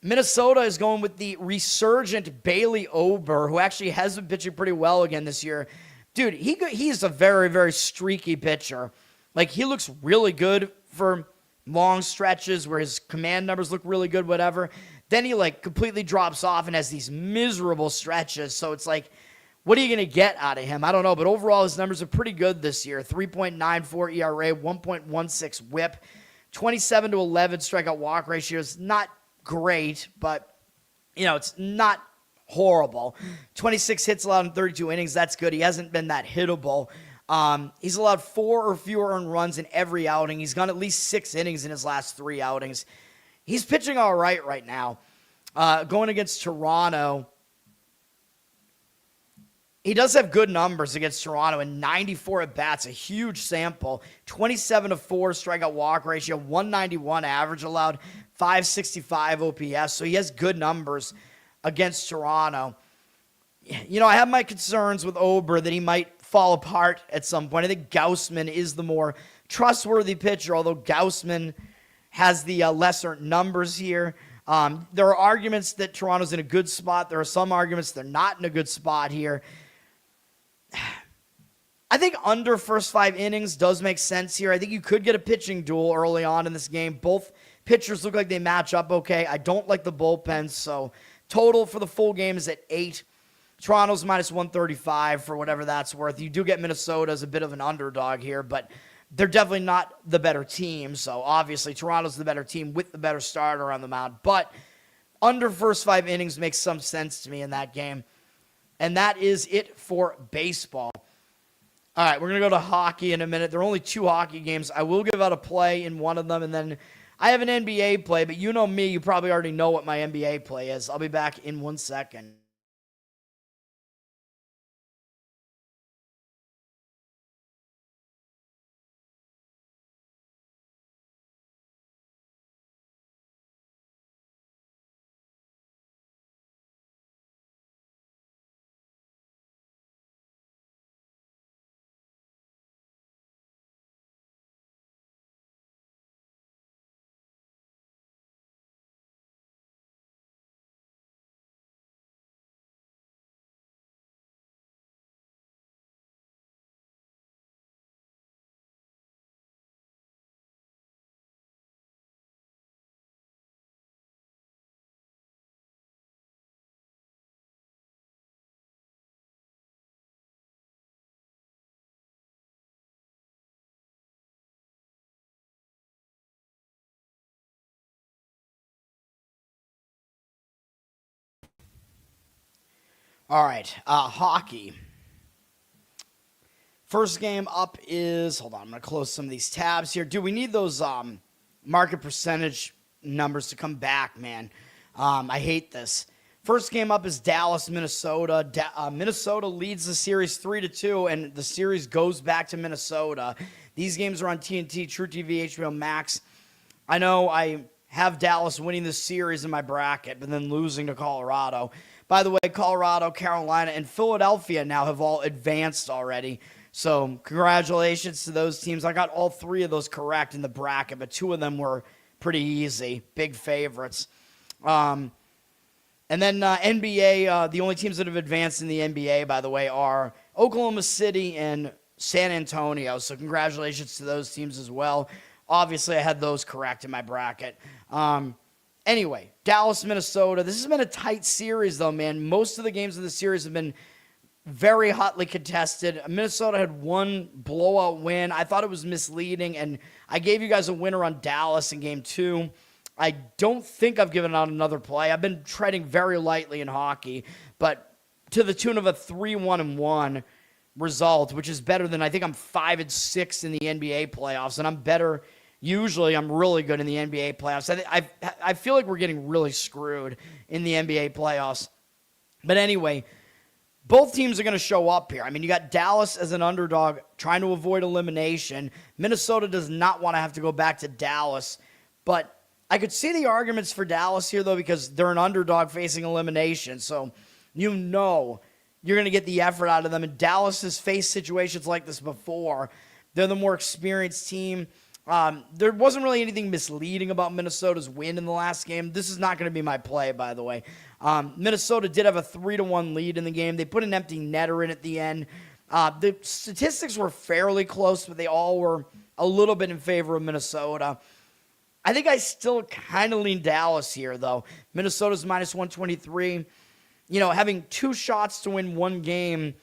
Minnesota is going with the resurgent Bailey Ober, who actually has been pitching pretty well again this year. Dude, he's a very, very streaky pitcher. Like, he looks really good for long stretches where his command numbers look really good, whatever. Then he, like, completely drops off and has these miserable stretches. So it's like, what are you going to get out of him? I don't know. But overall, his numbers are pretty good this year. 3.94 ERA, 1.16 WHIP, 27-11 strikeout walk ratio is not great, but, you know, it's not horrible. 26 hits allowed in 32 innings. That's good. He hasn't been that hittable. He's allowed 4 or fewer earned runs in every outing. He's gone at least 6 innings in his last 3 outings. He's pitching all right now. Going against Toronto, he does have good numbers against Toronto in 94 at-bats, a huge sample. 27-4 strikeout walk ratio, 191 average allowed, 565 OPS. So he has good numbers against Toronto. You know, I have my concerns with Ober that he might fall apart at some point. I think Gausman is the more trustworthy pitcher, although Gausman has the lesser numbers here. There are arguments that Toronto's in a good spot. There are some arguments they're not in a good spot here. I think under first 5 innings does make sense here. I think you could get a pitching duel early on in this game. Both pitchers look like they match up okay. I don't like the bullpens, so total for the full game is at 8. Toronto's minus 135 for whatever that's worth. You do get Minnesota as a bit of an underdog here, but they're definitely not the better team. So obviously Toronto's the better team with the better starter on the mound. But under first 5 innings makes some sense to me in that game. And that is it for baseball. All right, we're going to go to hockey in a minute. There are only 2 hockey games. I will give out a play in one of them, and then I have an NBA play, but you know me, you probably already know what my NBA play is. I'll be back in 1 second. All right, hockey. First game up is, hold on, I'm going to close some of these tabs here. Dude, we need those market percentage numbers to come back, man. I hate this. First game up is Dallas, Minnesota. Minnesota leads the series 3-2, and the series goes back to Minnesota. These games are on TNT, True TV, HBO Max. I know I have Dallas winning this series in my bracket, but then losing to Colorado. By the way, Colorado, Carolina, and Philadelphia now have all advanced already. So congratulations to those teams. I got all 3 of those correct in the bracket, but 2 of them were pretty easy, big favorites. And then NBA, the only teams that have advanced in the NBA, by the way, are Oklahoma City and San Antonio. So congratulations to those teams as well. Obviously, I had those correct in my bracket. Anyway, Dallas, Minnesota. This has been a tight series, though, man. Most of the games of the series have been very hotly contested. Minnesota had one blowout win. I thought it was misleading, and I gave you guys a winner on Dallas in Game 2. I don't think I've given out another play. I've been treading very lightly in hockey, but to the tune of a 3-1-1 result, which is better than I think I'm 5-6 in the NBA playoffs, and I'm better. Usually, I'm really good in the NBA playoffs. I feel like we're getting really screwed in the NBA playoffs. But anyway, both teams are going to show up here. I mean, you got Dallas as an underdog trying to avoid elimination. Minnesota does not want to have to go back to Dallas, but I could see the arguments for Dallas here, though, because they're an underdog facing elimination. So you know you're going to get the effort out of them. And Dallas has faced situations like this before. They're the more experienced team. There wasn't really anything misleading about Minnesota's win in the last game. This is not going to be my play, by the way. Minnesota did have a 3-1 lead in the game. They put an empty netter in at the end. The statistics were fairly close, but they all were a little bit in favor of Minnesota. I think I still kind of lean Dallas here, though. Minnesota's minus 123. You know, having 2 shots to win one game,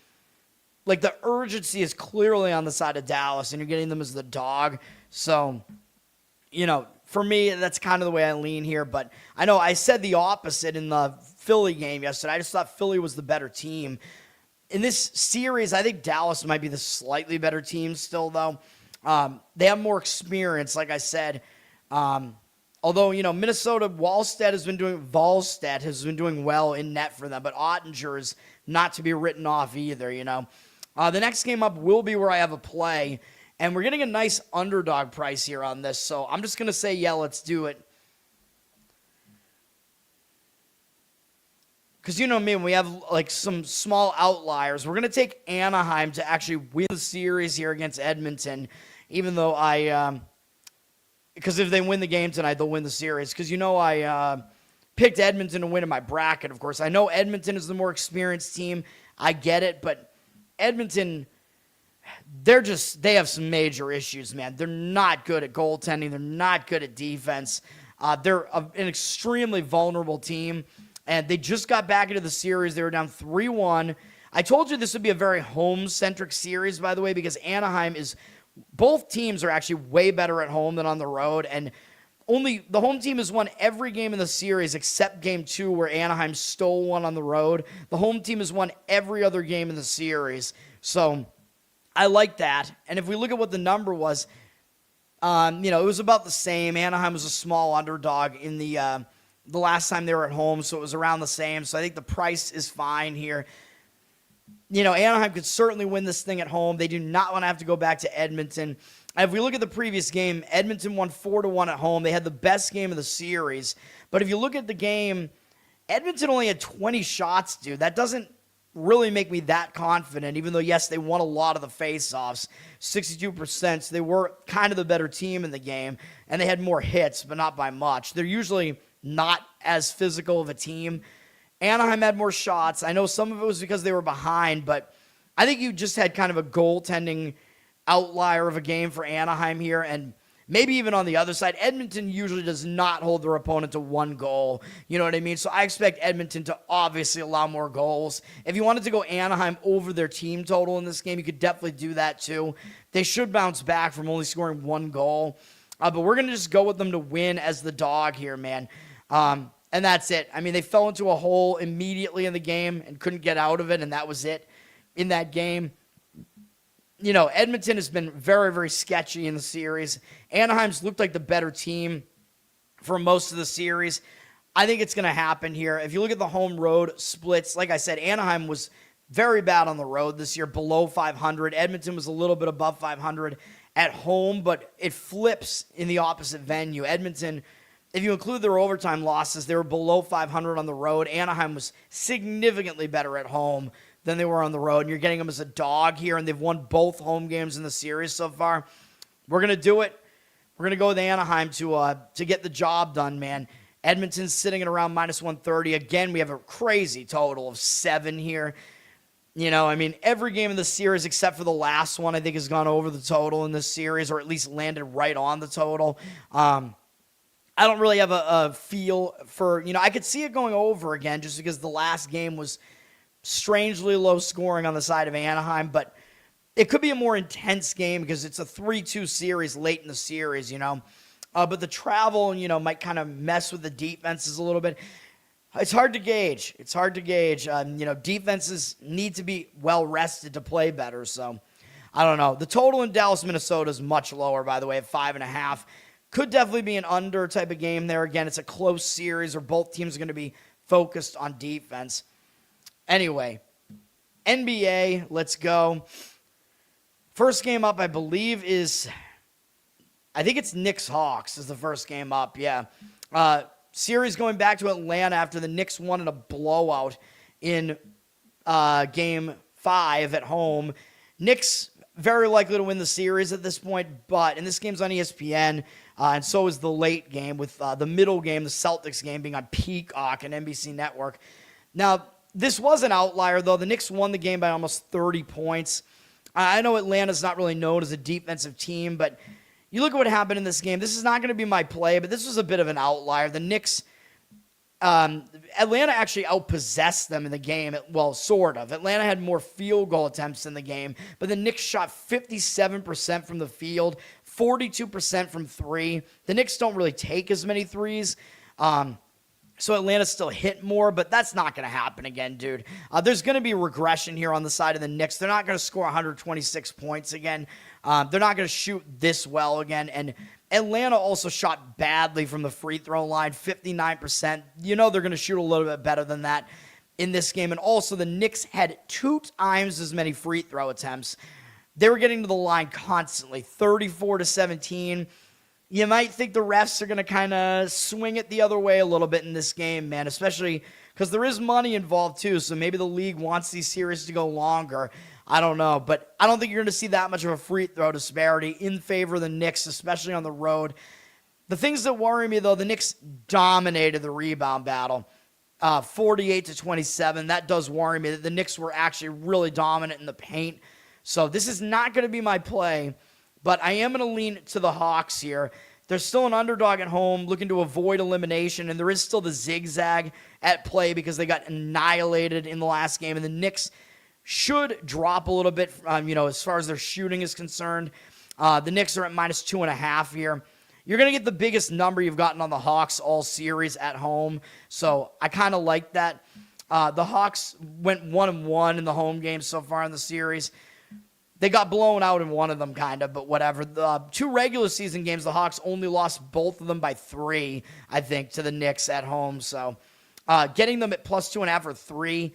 like the urgency is clearly on the side of Dallas, and you're getting them as the dog. So, you know, for me, that's kind of the way I lean here. But I know I said the opposite in the Philly game yesterday. I just thought Philly was the better team. In this series, I think Dallas might be the slightly better team still, though. They have more experience, like I said. Although, you know, Minnesota, Volstead has been doing well in net for them, but Ottinger is not to be written off either, you know. The next game up will be where I have a play, and we're getting a nice underdog price here on this, so I'm just going to say, yeah, let's do it. Because you know me, when we have like some small outliers, we're going to take Anaheim to actually win the series here against Edmonton, even though because if they win the game tonight, they'll win the series. Because you know I picked Edmonton to win in my bracket, of course. I know Edmonton is the more experienced team. I get it, but Edmonton, they have some major issues, man. They're not good at goaltending. They're not good at defense. They're an extremely vulnerable team, and they just got back into the series. They were down 3-1. I told you this would be a very home-centric series, by the way, because Anaheim is... Both teams are actually way better at home than on the road, and only the home team has won every game in the series except Game 2 where Anaheim stole one on the road. The home team has won every other game in the series, so I like that. And if we look at what the number was, you know, it was about the same. Anaheim was a small underdog in the last time they were at home, so it was around the same. So I think the price is fine here. You know, Anaheim could certainly win this thing at home. They do not want to have to go back to Edmonton. And if we look at the previous game, Edmonton won 4-1 at home. They had the best game of the series. But if you look at the game, Edmonton only had 20 shots, dude. That doesn't really make me that confident, even though, yes, they won a lot of the faceoffs, 62%. So they were kind of the better team in the game, and they had more hits, but not by much. They're usually not as physical of a team. Anaheim had more shots. I know some of it was because they were behind, but I think you just had kind of a goaltending outlier of a game for Anaheim here, and maybe even on the other side. Edmonton usually does not hold their opponent to one goal. You know what I mean? So I expect Edmonton to obviously allow more goals. If you wanted to go Anaheim over their team total in this game, you could definitely do that too. They should bounce back from only scoring one goal. But we're going to just go with them to win as the dog here, man. And that's it. I mean, they fell into a hole immediately in the game and couldn't get out of it, and that was it in that game. You know, Edmonton has been very, very sketchy in the series. Anaheim's looked like the better team. for most of the series. I think it's going to happen here. If you look at the home road splits, like I said, Anaheim was very bad on the road this year, below 500. Edmonton was a little bit above 500 at home, but it flips in the opposite venue. Edmonton, if you include their overtime losses, they were below 500 on the road. Anaheim was significantly better at home than they were on the road, and you're getting them as a dog here, and they've won both home games in the series so far. We're going to do it. We're going to go with Anaheim to get the job done, man. Edmonton's sitting at around minus 130. Again, we have a crazy total of 7 here. You know, I mean, every game in the series except for the last one, I think, has gone over the total in this series, or at least landed right on the total. I don't really have a feel for, I could see it going over again just because the last game was strangely low scoring on the side of Anaheim, but it could be a more intense game because it's a 3-2 series late in the series, but the travel, might kind of mess with the defenses a little bit. It's hard to gauge. Defenses need to be well rested to play better. So I don't know. The total in Dallas, Minnesota is much lower, by the way, at 5.5. Could definitely be an under type of game there. Again, it's a close series where both teams are going to be focused on defense. Anyway, NBA, let's go. First game up, I believe, I think it's Knicks-Hawks is the first game up, yeah. Series going back to Atlanta after the Knicks won in a blowout in Game 5 at home. Knicks very likely to win the series at this point, and this game's on ESPN, and so is the late game with the middle game, the Celtics game, being on Peacock and NBC Network. Now, this was an outlier, though. The Knicks won the game by almost 30 points. I know Atlanta's not really known as a defensive team, but you look at what happened in this game. This is not going to be my play, but this was a bit of an outlier. The Knicks, Atlanta actually outpossessed them in the game. Well, sort of. Atlanta had more field goal attempts in the game, but the Knicks shot 57% from the field, 42% from 3. The Knicks don't really take as many threes. So Atlanta still hit more, but that's not going to happen again, dude. There's going to be regression here on the side of the Knicks. They're not going to score 126 points again. They're not going to shoot this well again. And Atlanta also shot badly from the free throw line, 59%. They're going to shoot a little bit better than that in this game. And also the Knicks had 2 times as many free throw attempts. They were getting to the line constantly, 34-17. You might think the refs are going to kind of swing it the other way a little bit in this game, man, especially because there is money involved too, so maybe the league wants these series to go longer. I don't know, but I don't think you're going to see that much of a free throw disparity in favor of the Knicks, especially on the road. The things that worry me, though, the Knicks dominated the rebound battle, 48-27. That does worry me that the Knicks were actually really dominant in the paint. So this is not going to be my play. But I am going to lean to the Hawks here. They're still an underdog at home, looking to avoid elimination, and there is still the zigzag at play because they got annihilated in the last game, and the Knicks should drop a little bit, as far as their shooting is concerned. The Knicks are at minus 2.5 here. You're going to get the biggest number you've gotten on the Hawks all series at home, so I kind of like that. The Hawks went 1-1 in the home games so far in the series. They got blown out in one of them, kind of, but whatever. The 2 regular season games, the Hawks only lost both of them by 3, I think, to the Knicks at home. So getting them at plus 2.5 or 3,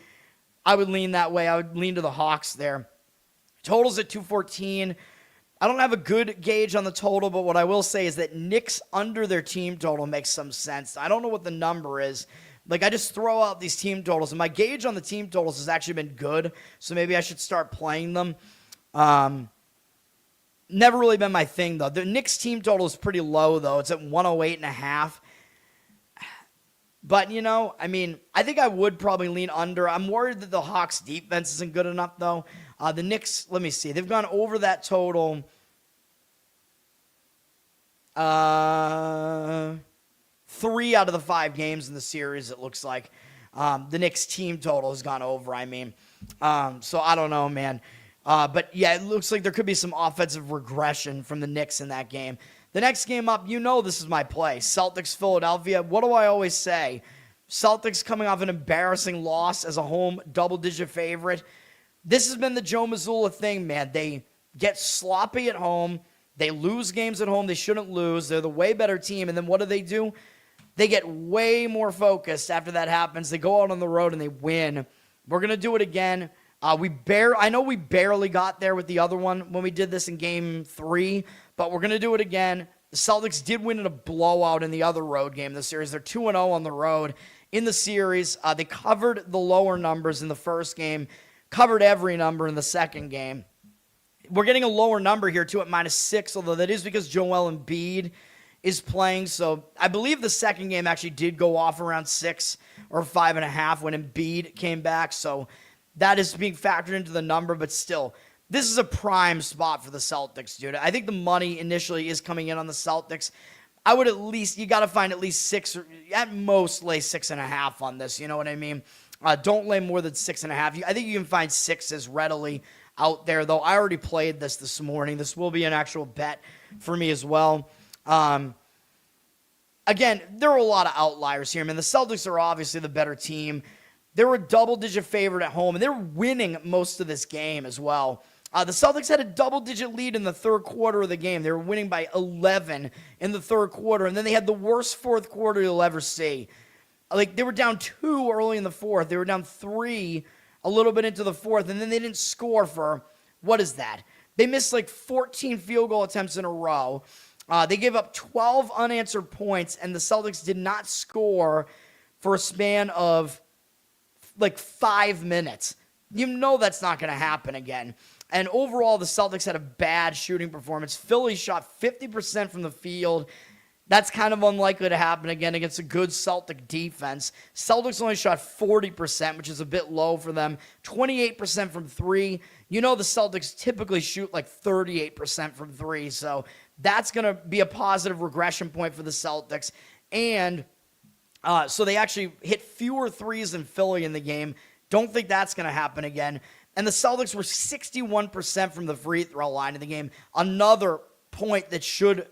I would lean that way. I would lean to the Hawks there. Totals at 214. I don't have a good gauge on the total, but what I will say is that Knicks under their team total makes some sense. I don't know what the number is. I just throw out these team totals, and my gauge on the team totals has actually been good, so maybe I should start playing them. Never really been my thing, though. The Knicks team total is pretty low, though. It's at 108.5. But, I think I would probably lean under. I'm worried that the Hawks defense isn't good enough, though. The Knicks, let me see. They've gone over that total 3 out of the 5 games in the series, it looks like. The Knicks team total has gone over, so I don't know, man. But, yeah, it looks like there could be some offensive regression from the Knicks in that game. The next game up, this is my play. Celtics, Philadelphia. What do I always say? Celtics coming off an embarrassing loss as a home double-digit favorite. This has been the Joe Mazzulla thing, man. They get sloppy at home. They lose games at home they shouldn't lose. They're the way better team. And then what do? They get way more focused after that happens. They go out on the road and they win. We're going to do it again. I know we barely got there with the other one when we did this in game 3, but we're going to do it again. The Celtics did win in a blowout in the other road game this series. They're 2-0 on the road in the series. They covered the lower numbers in the first game, covered every number in the second game. We're getting a lower number here, too, at -6, although that is because Joel Embiid is playing. So I believe the second game actually did go off around 6 or 5.5 when Embiid came back. So that is being factored into the number, but still, this is a prime spot for the Celtics, dude. I think the money initially is coming in on the Celtics. I would you got to find at least 6, or at most lay 6.5 on this. You know what I mean? Don't lay more than 6.5. I think you can find 6s readily out there, though. I already played this morning. This will be an actual bet for me as well. Again, there are a lot of outliers here. I mean, the Celtics are obviously the better team. They were a double-digit favorite at home, and they're winning most of this game as well. The Celtics had a double-digit lead in the third quarter of the game. They were winning by 11 in the third quarter, and then they had the worst fourth quarter you'll ever see. Like, they were down 2 early in the fourth. They were down 3 a little bit into the fourth, and then they didn't score for, what is that? They missed like 14 field goal attempts in a row. They gave up 12 unanswered points, and the Celtics did not score for a span of like 5 minutes. You know that's not going to happen again. And overall, the Celtics had a bad shooting performance. Philly shot 50% from the field. That's kind of unlikely to happen again against a good Celtic defense. Celtics only shot 40%, which is a bit low for them. 28% from 3. You know the Celtics typically shoot like 38% from 3, so that's going to be a positive regression point for the Celtics. And so they actually hit fewer threes than Philly in the game. Don't think that's going to happen again. And the Celtics were 61% from the free throw line in the game. Another point that should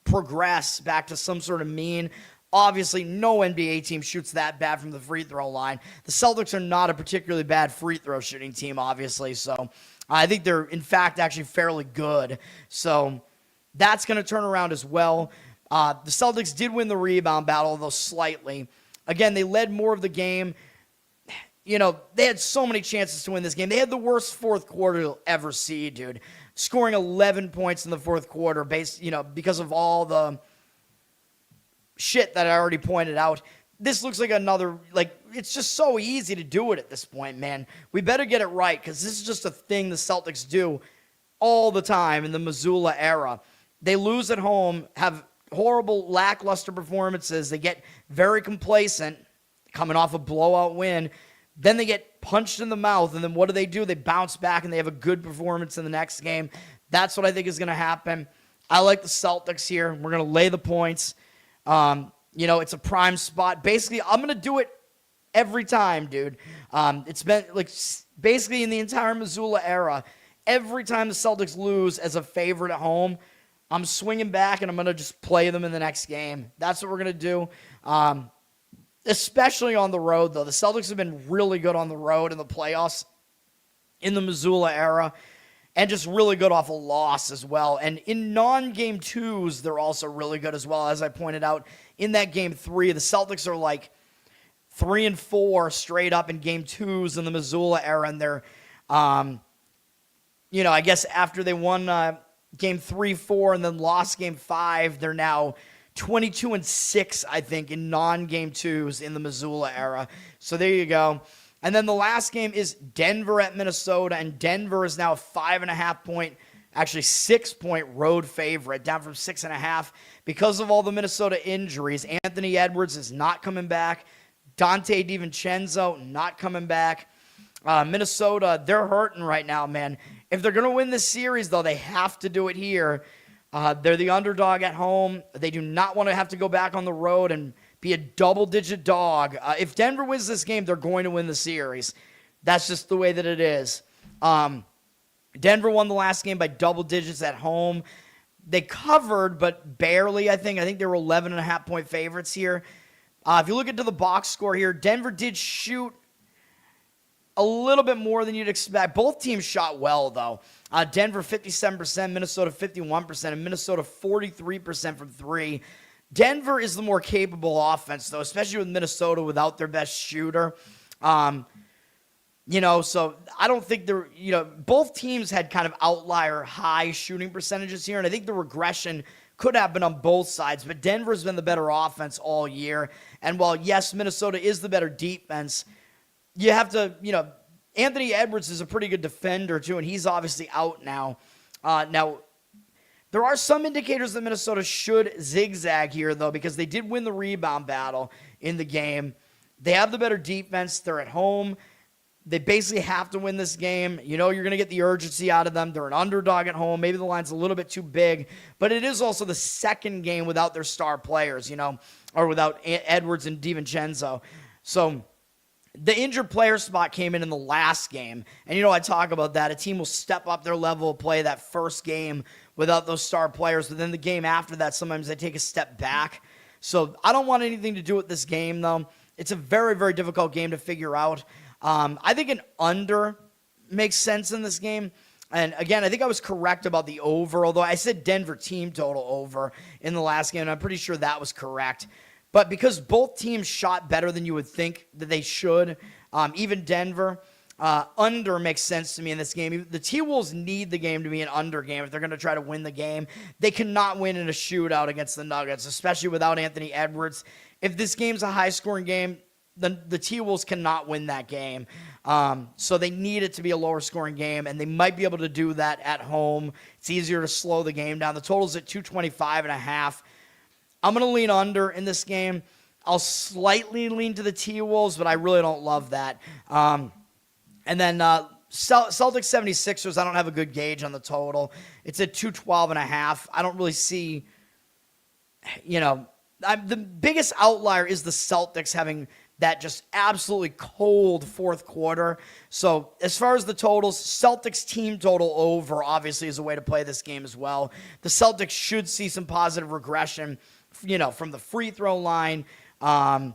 progress back to some sort of mean. Obviously, no NBA team shoots that bad from the free throw line. The Celtics are not a particularly bad free throw shooting team, obviously. So I think they're, in fact, actually fairly good. So that's going to turn around as well. The Celtics did win the rebound battle, although slightly. Again, they led more of the game. You know, they had so many chances to win this game. They had the worst fourth quarter you'll ever see, dude. Scoring 11 points in the fourth quarter because of all the shit that I already pointed out. This looks like another, it's just so easy to do it at this point, man. We better get it right, because this is just a thing the Celtics do all the time in the Missoula era. They lose at home, have horrible, lackluster performances. They get very complacent, coming off a blowout win. Then they get punched in the mouth, and then what do? They bounce back, and they have a good performance in the next game. That's what I think is going to happen. I like the Celtics here. We're going to lay the points. It's a prime spot. Basically, I'm going to do it every time, dude. It's been, basically in the entire Missoula era, every time the Celtics lose as a favorite at home, I'm swinging back, and I'm going to just play them in the next game. That's what we're going to do. Especially on the road, though. The Celtics have been really good on the road in the playoffs in the Missoula era, and just really good off a loss as well. And in non-game twos, they're also really good as well. As I pointed out, in that game 3, the Celtics are 3-4 straight up in game twos in the Missoula era. And they're, I guess after they won game 3-4 and then lost game 5, they're now 22-6, I think, in non-game twos in the Missoula era. So there you go. And then the last game is Denver at Minnesota, and Denver is now a 5.5-point, actually 6-point road favorite, down from 6.5 because of all the Minnesota injuries. Anthony Edwards is not coming back. Dante DiVincenzo not coming back. Minnesota, they're hurting right now, man. If they're going to win this series, though, they have to do it here. They're the underdog at home. They do not want to have to go back on the road and be a double-digit dog. If Denver wins this game, they're going to win the series. That's just the way that it is. Denver won the last game by double digits at home. They covered, but barely, I think. I think they were 11.5-point favorites here. If you look into the box score here, Denver did shoot a little bit more than you'd expect. Both teams shot well, though. Denver 57%, Minnesota 51%, and Minnesota 43% from 3. Denver is the more capable offense, though, especially with Minnesota without their best shooter. So I don't think both teams had kind of outlier high shooting percentages here, and I think the regression could happen on both sides, but Denver's been the better offense all year. And while, yes, Minnesota is the better defense, you have to, Anthony Edwards is a pretty good defender, too, and he's obviously out now. Now, there are some indicators that Minnesota should zigzag here, though, because they did win the rebound battle in the game. They have the better defense. They're at home. They basically have to win this game. You're going to get the urgency out of them. They're an underdog at home. Maybe the line's a little bit too big, but it is also the second game without their star players, or without Edwards and DiVincenzo. So the injured player spot came in the last game. And, I talk about that. A team will step up their level of play that first game without those star players. But then the game after that, sometimes they take a step back. So I don't want anything to do with this game, though. It's a very, very difficult game to figure out. I think an under makes sense in this game. And again, I think I was correct about the over, although I said Denver team total over in the last game, and I'm pretty sure that was correct. But because both teams shot better than you would think that they should, even Denver, under makes sense to me in this game. The T-Wolves need the game to be an under game if they're going to try to win the game. They cannot win in a shootout against the Nuggets, especially without Anthony Edwards. If this game's a high-scoring game, the T-Wolves cannot win that game. So they need it to be a lower-scoring game, and they might be able to do that at home. It's easier to slow the game down. The total's at 225.5. I'm going to lean under in this game. I'll slightly lean to the T-Wolves, but I really don't love that. And then Celtics 76ers, I don't have a good gauge on the total. It's at 212.5. I don't really see, the biggest outlier is the Celtics having that just absolutely cold fourth quarter. So as far as the totals, Celtics team total over obviously is a way to play this game as well. The Celtics should see some positive regression, from the free throw line, and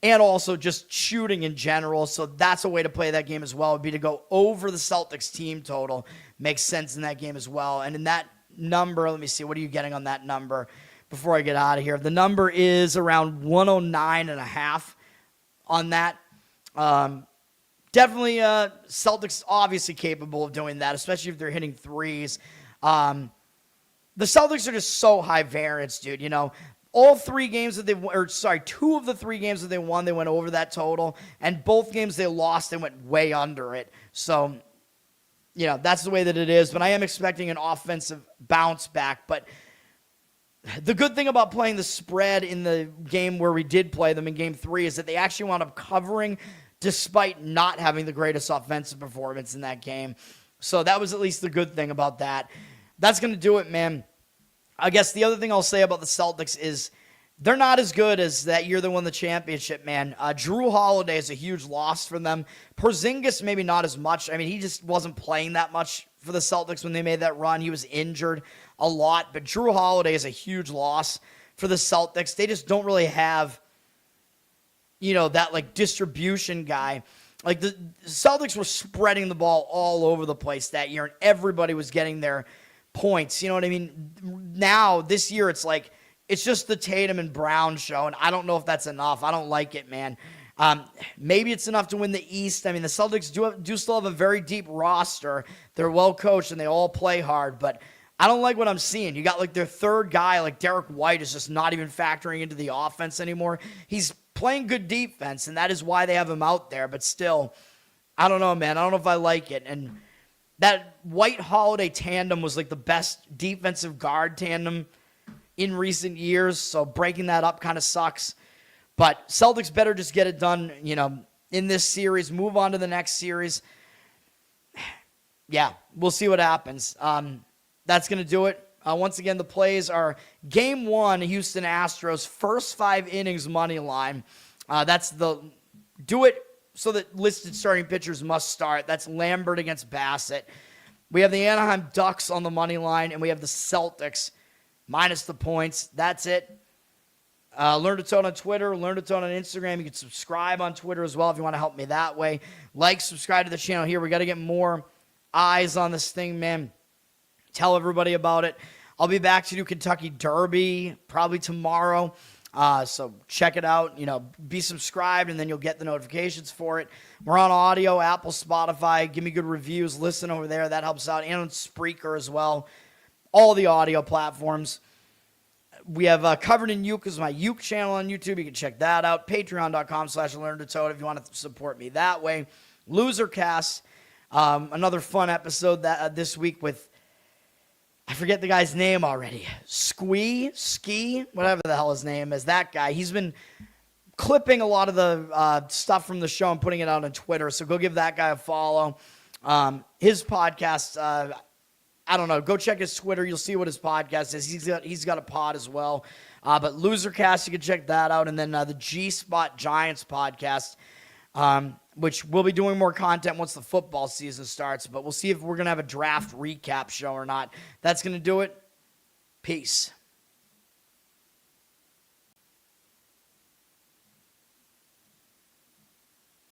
also just shooting in general. So that's a way to play that game as well, would be to go over the Celtics team total. Makes sense in that game as well. And in that number, let me see, what are you getting on that number before I get out of here? The number is around 109.5 on that. Definitely Celtics obviously capable of doing that, especially if they're hitting threes. The Celtics are just so high variance, dude. All 3 games that two of the 3 games that they won, they went over that total. And both games they lost, they went way under it. So, that's the way that it is. But I am expecting an offensive bounce back. But the good thing about playing the spread in the game where we did play them in Game 3 is that they actually wound up covering despite not having the greatest offensive performance in that game. So that was at least the good thing about that. That's going to do it, man. I guess the other thing I'll say about the Celtics is they're not as good as that year they won the championship, man. Drew Holiday is a huge loss for them. Porzingis, maybe not as much. I mean, he just wasn't playing that much for the Celtics when they made that run. He was injured a lot, but Drew Holiday is a huge loss for the Celtics. They just don't really have, that distribution guy. Like the Celtics were spreading the ball all over the place that year, and everybody was getting their points. You know what I mean? Now, this year, it's just the Tatum and Brown show, and I don't know if that's enough. I don't like it, man. Maybe it's enough to win the East. I mean, the Celtics do still have a very deep roster. They're well coached, and they all play hard, but I don't like what I'm seeing. You got their third guy, Derek White, is just not even factoring into the offense anymore. He's playing good defense, and that is why they have him out there, but still, I don't know, man. I don't know if I like it, and that White-Holiday tandem was the best defensive guard tandem in recent years, so breaking that up kind of sucks. But Celtics better just get it done, in this series, move on to the next series. Yeah, we'll see what happens. That's going to do it. Once again, the plays are Game 1, Houston Astros, first 5 innings money line. That's the do it so that listed starting pitchers must start. That's Lambert against Bassitt. We have the Anaheim Ducks on the money line, and we have the Celtics minus the points. That's it. Learn to Tone on Twitter. Learn to Tone on Instagram. You can subscribe on Twitter as well if you want to help me that way. Subscribe to the channel here. We got to get more eyes on this thing, man. Tell everybody about it. I'll be back to do Kentucky Derby probably tomorrow. So check it out. Be subscribed, and then you'll get the notifications for it. We're on audio, Apple, Spotify. Give me good reviews. Listen over there. That helps out. And on Spreaker as well. All the audio platforms. We have Covered in Uke is my Uke channel on YouTube. You can check that out. Patreon.com/LearnToToad if you want to support me that way. Losercast, another fun episode this week with, I forget the guy's name already. Ski, whatever the hell his name is. That guy. He's been clipping a lot of the stuff from the show and putting it out on Twitter. So go give that guy a follow. His podcast, I don't know. Go check his Twitter. You'll see what his podcast is. He's got a pod as well. But Losercast, you can check that out. And then the G-Spot Giants podcast, which we'll be doing more content once the football season starts. But we'll see if we're going to have a draft recap show or not. That's going to do it. Peace.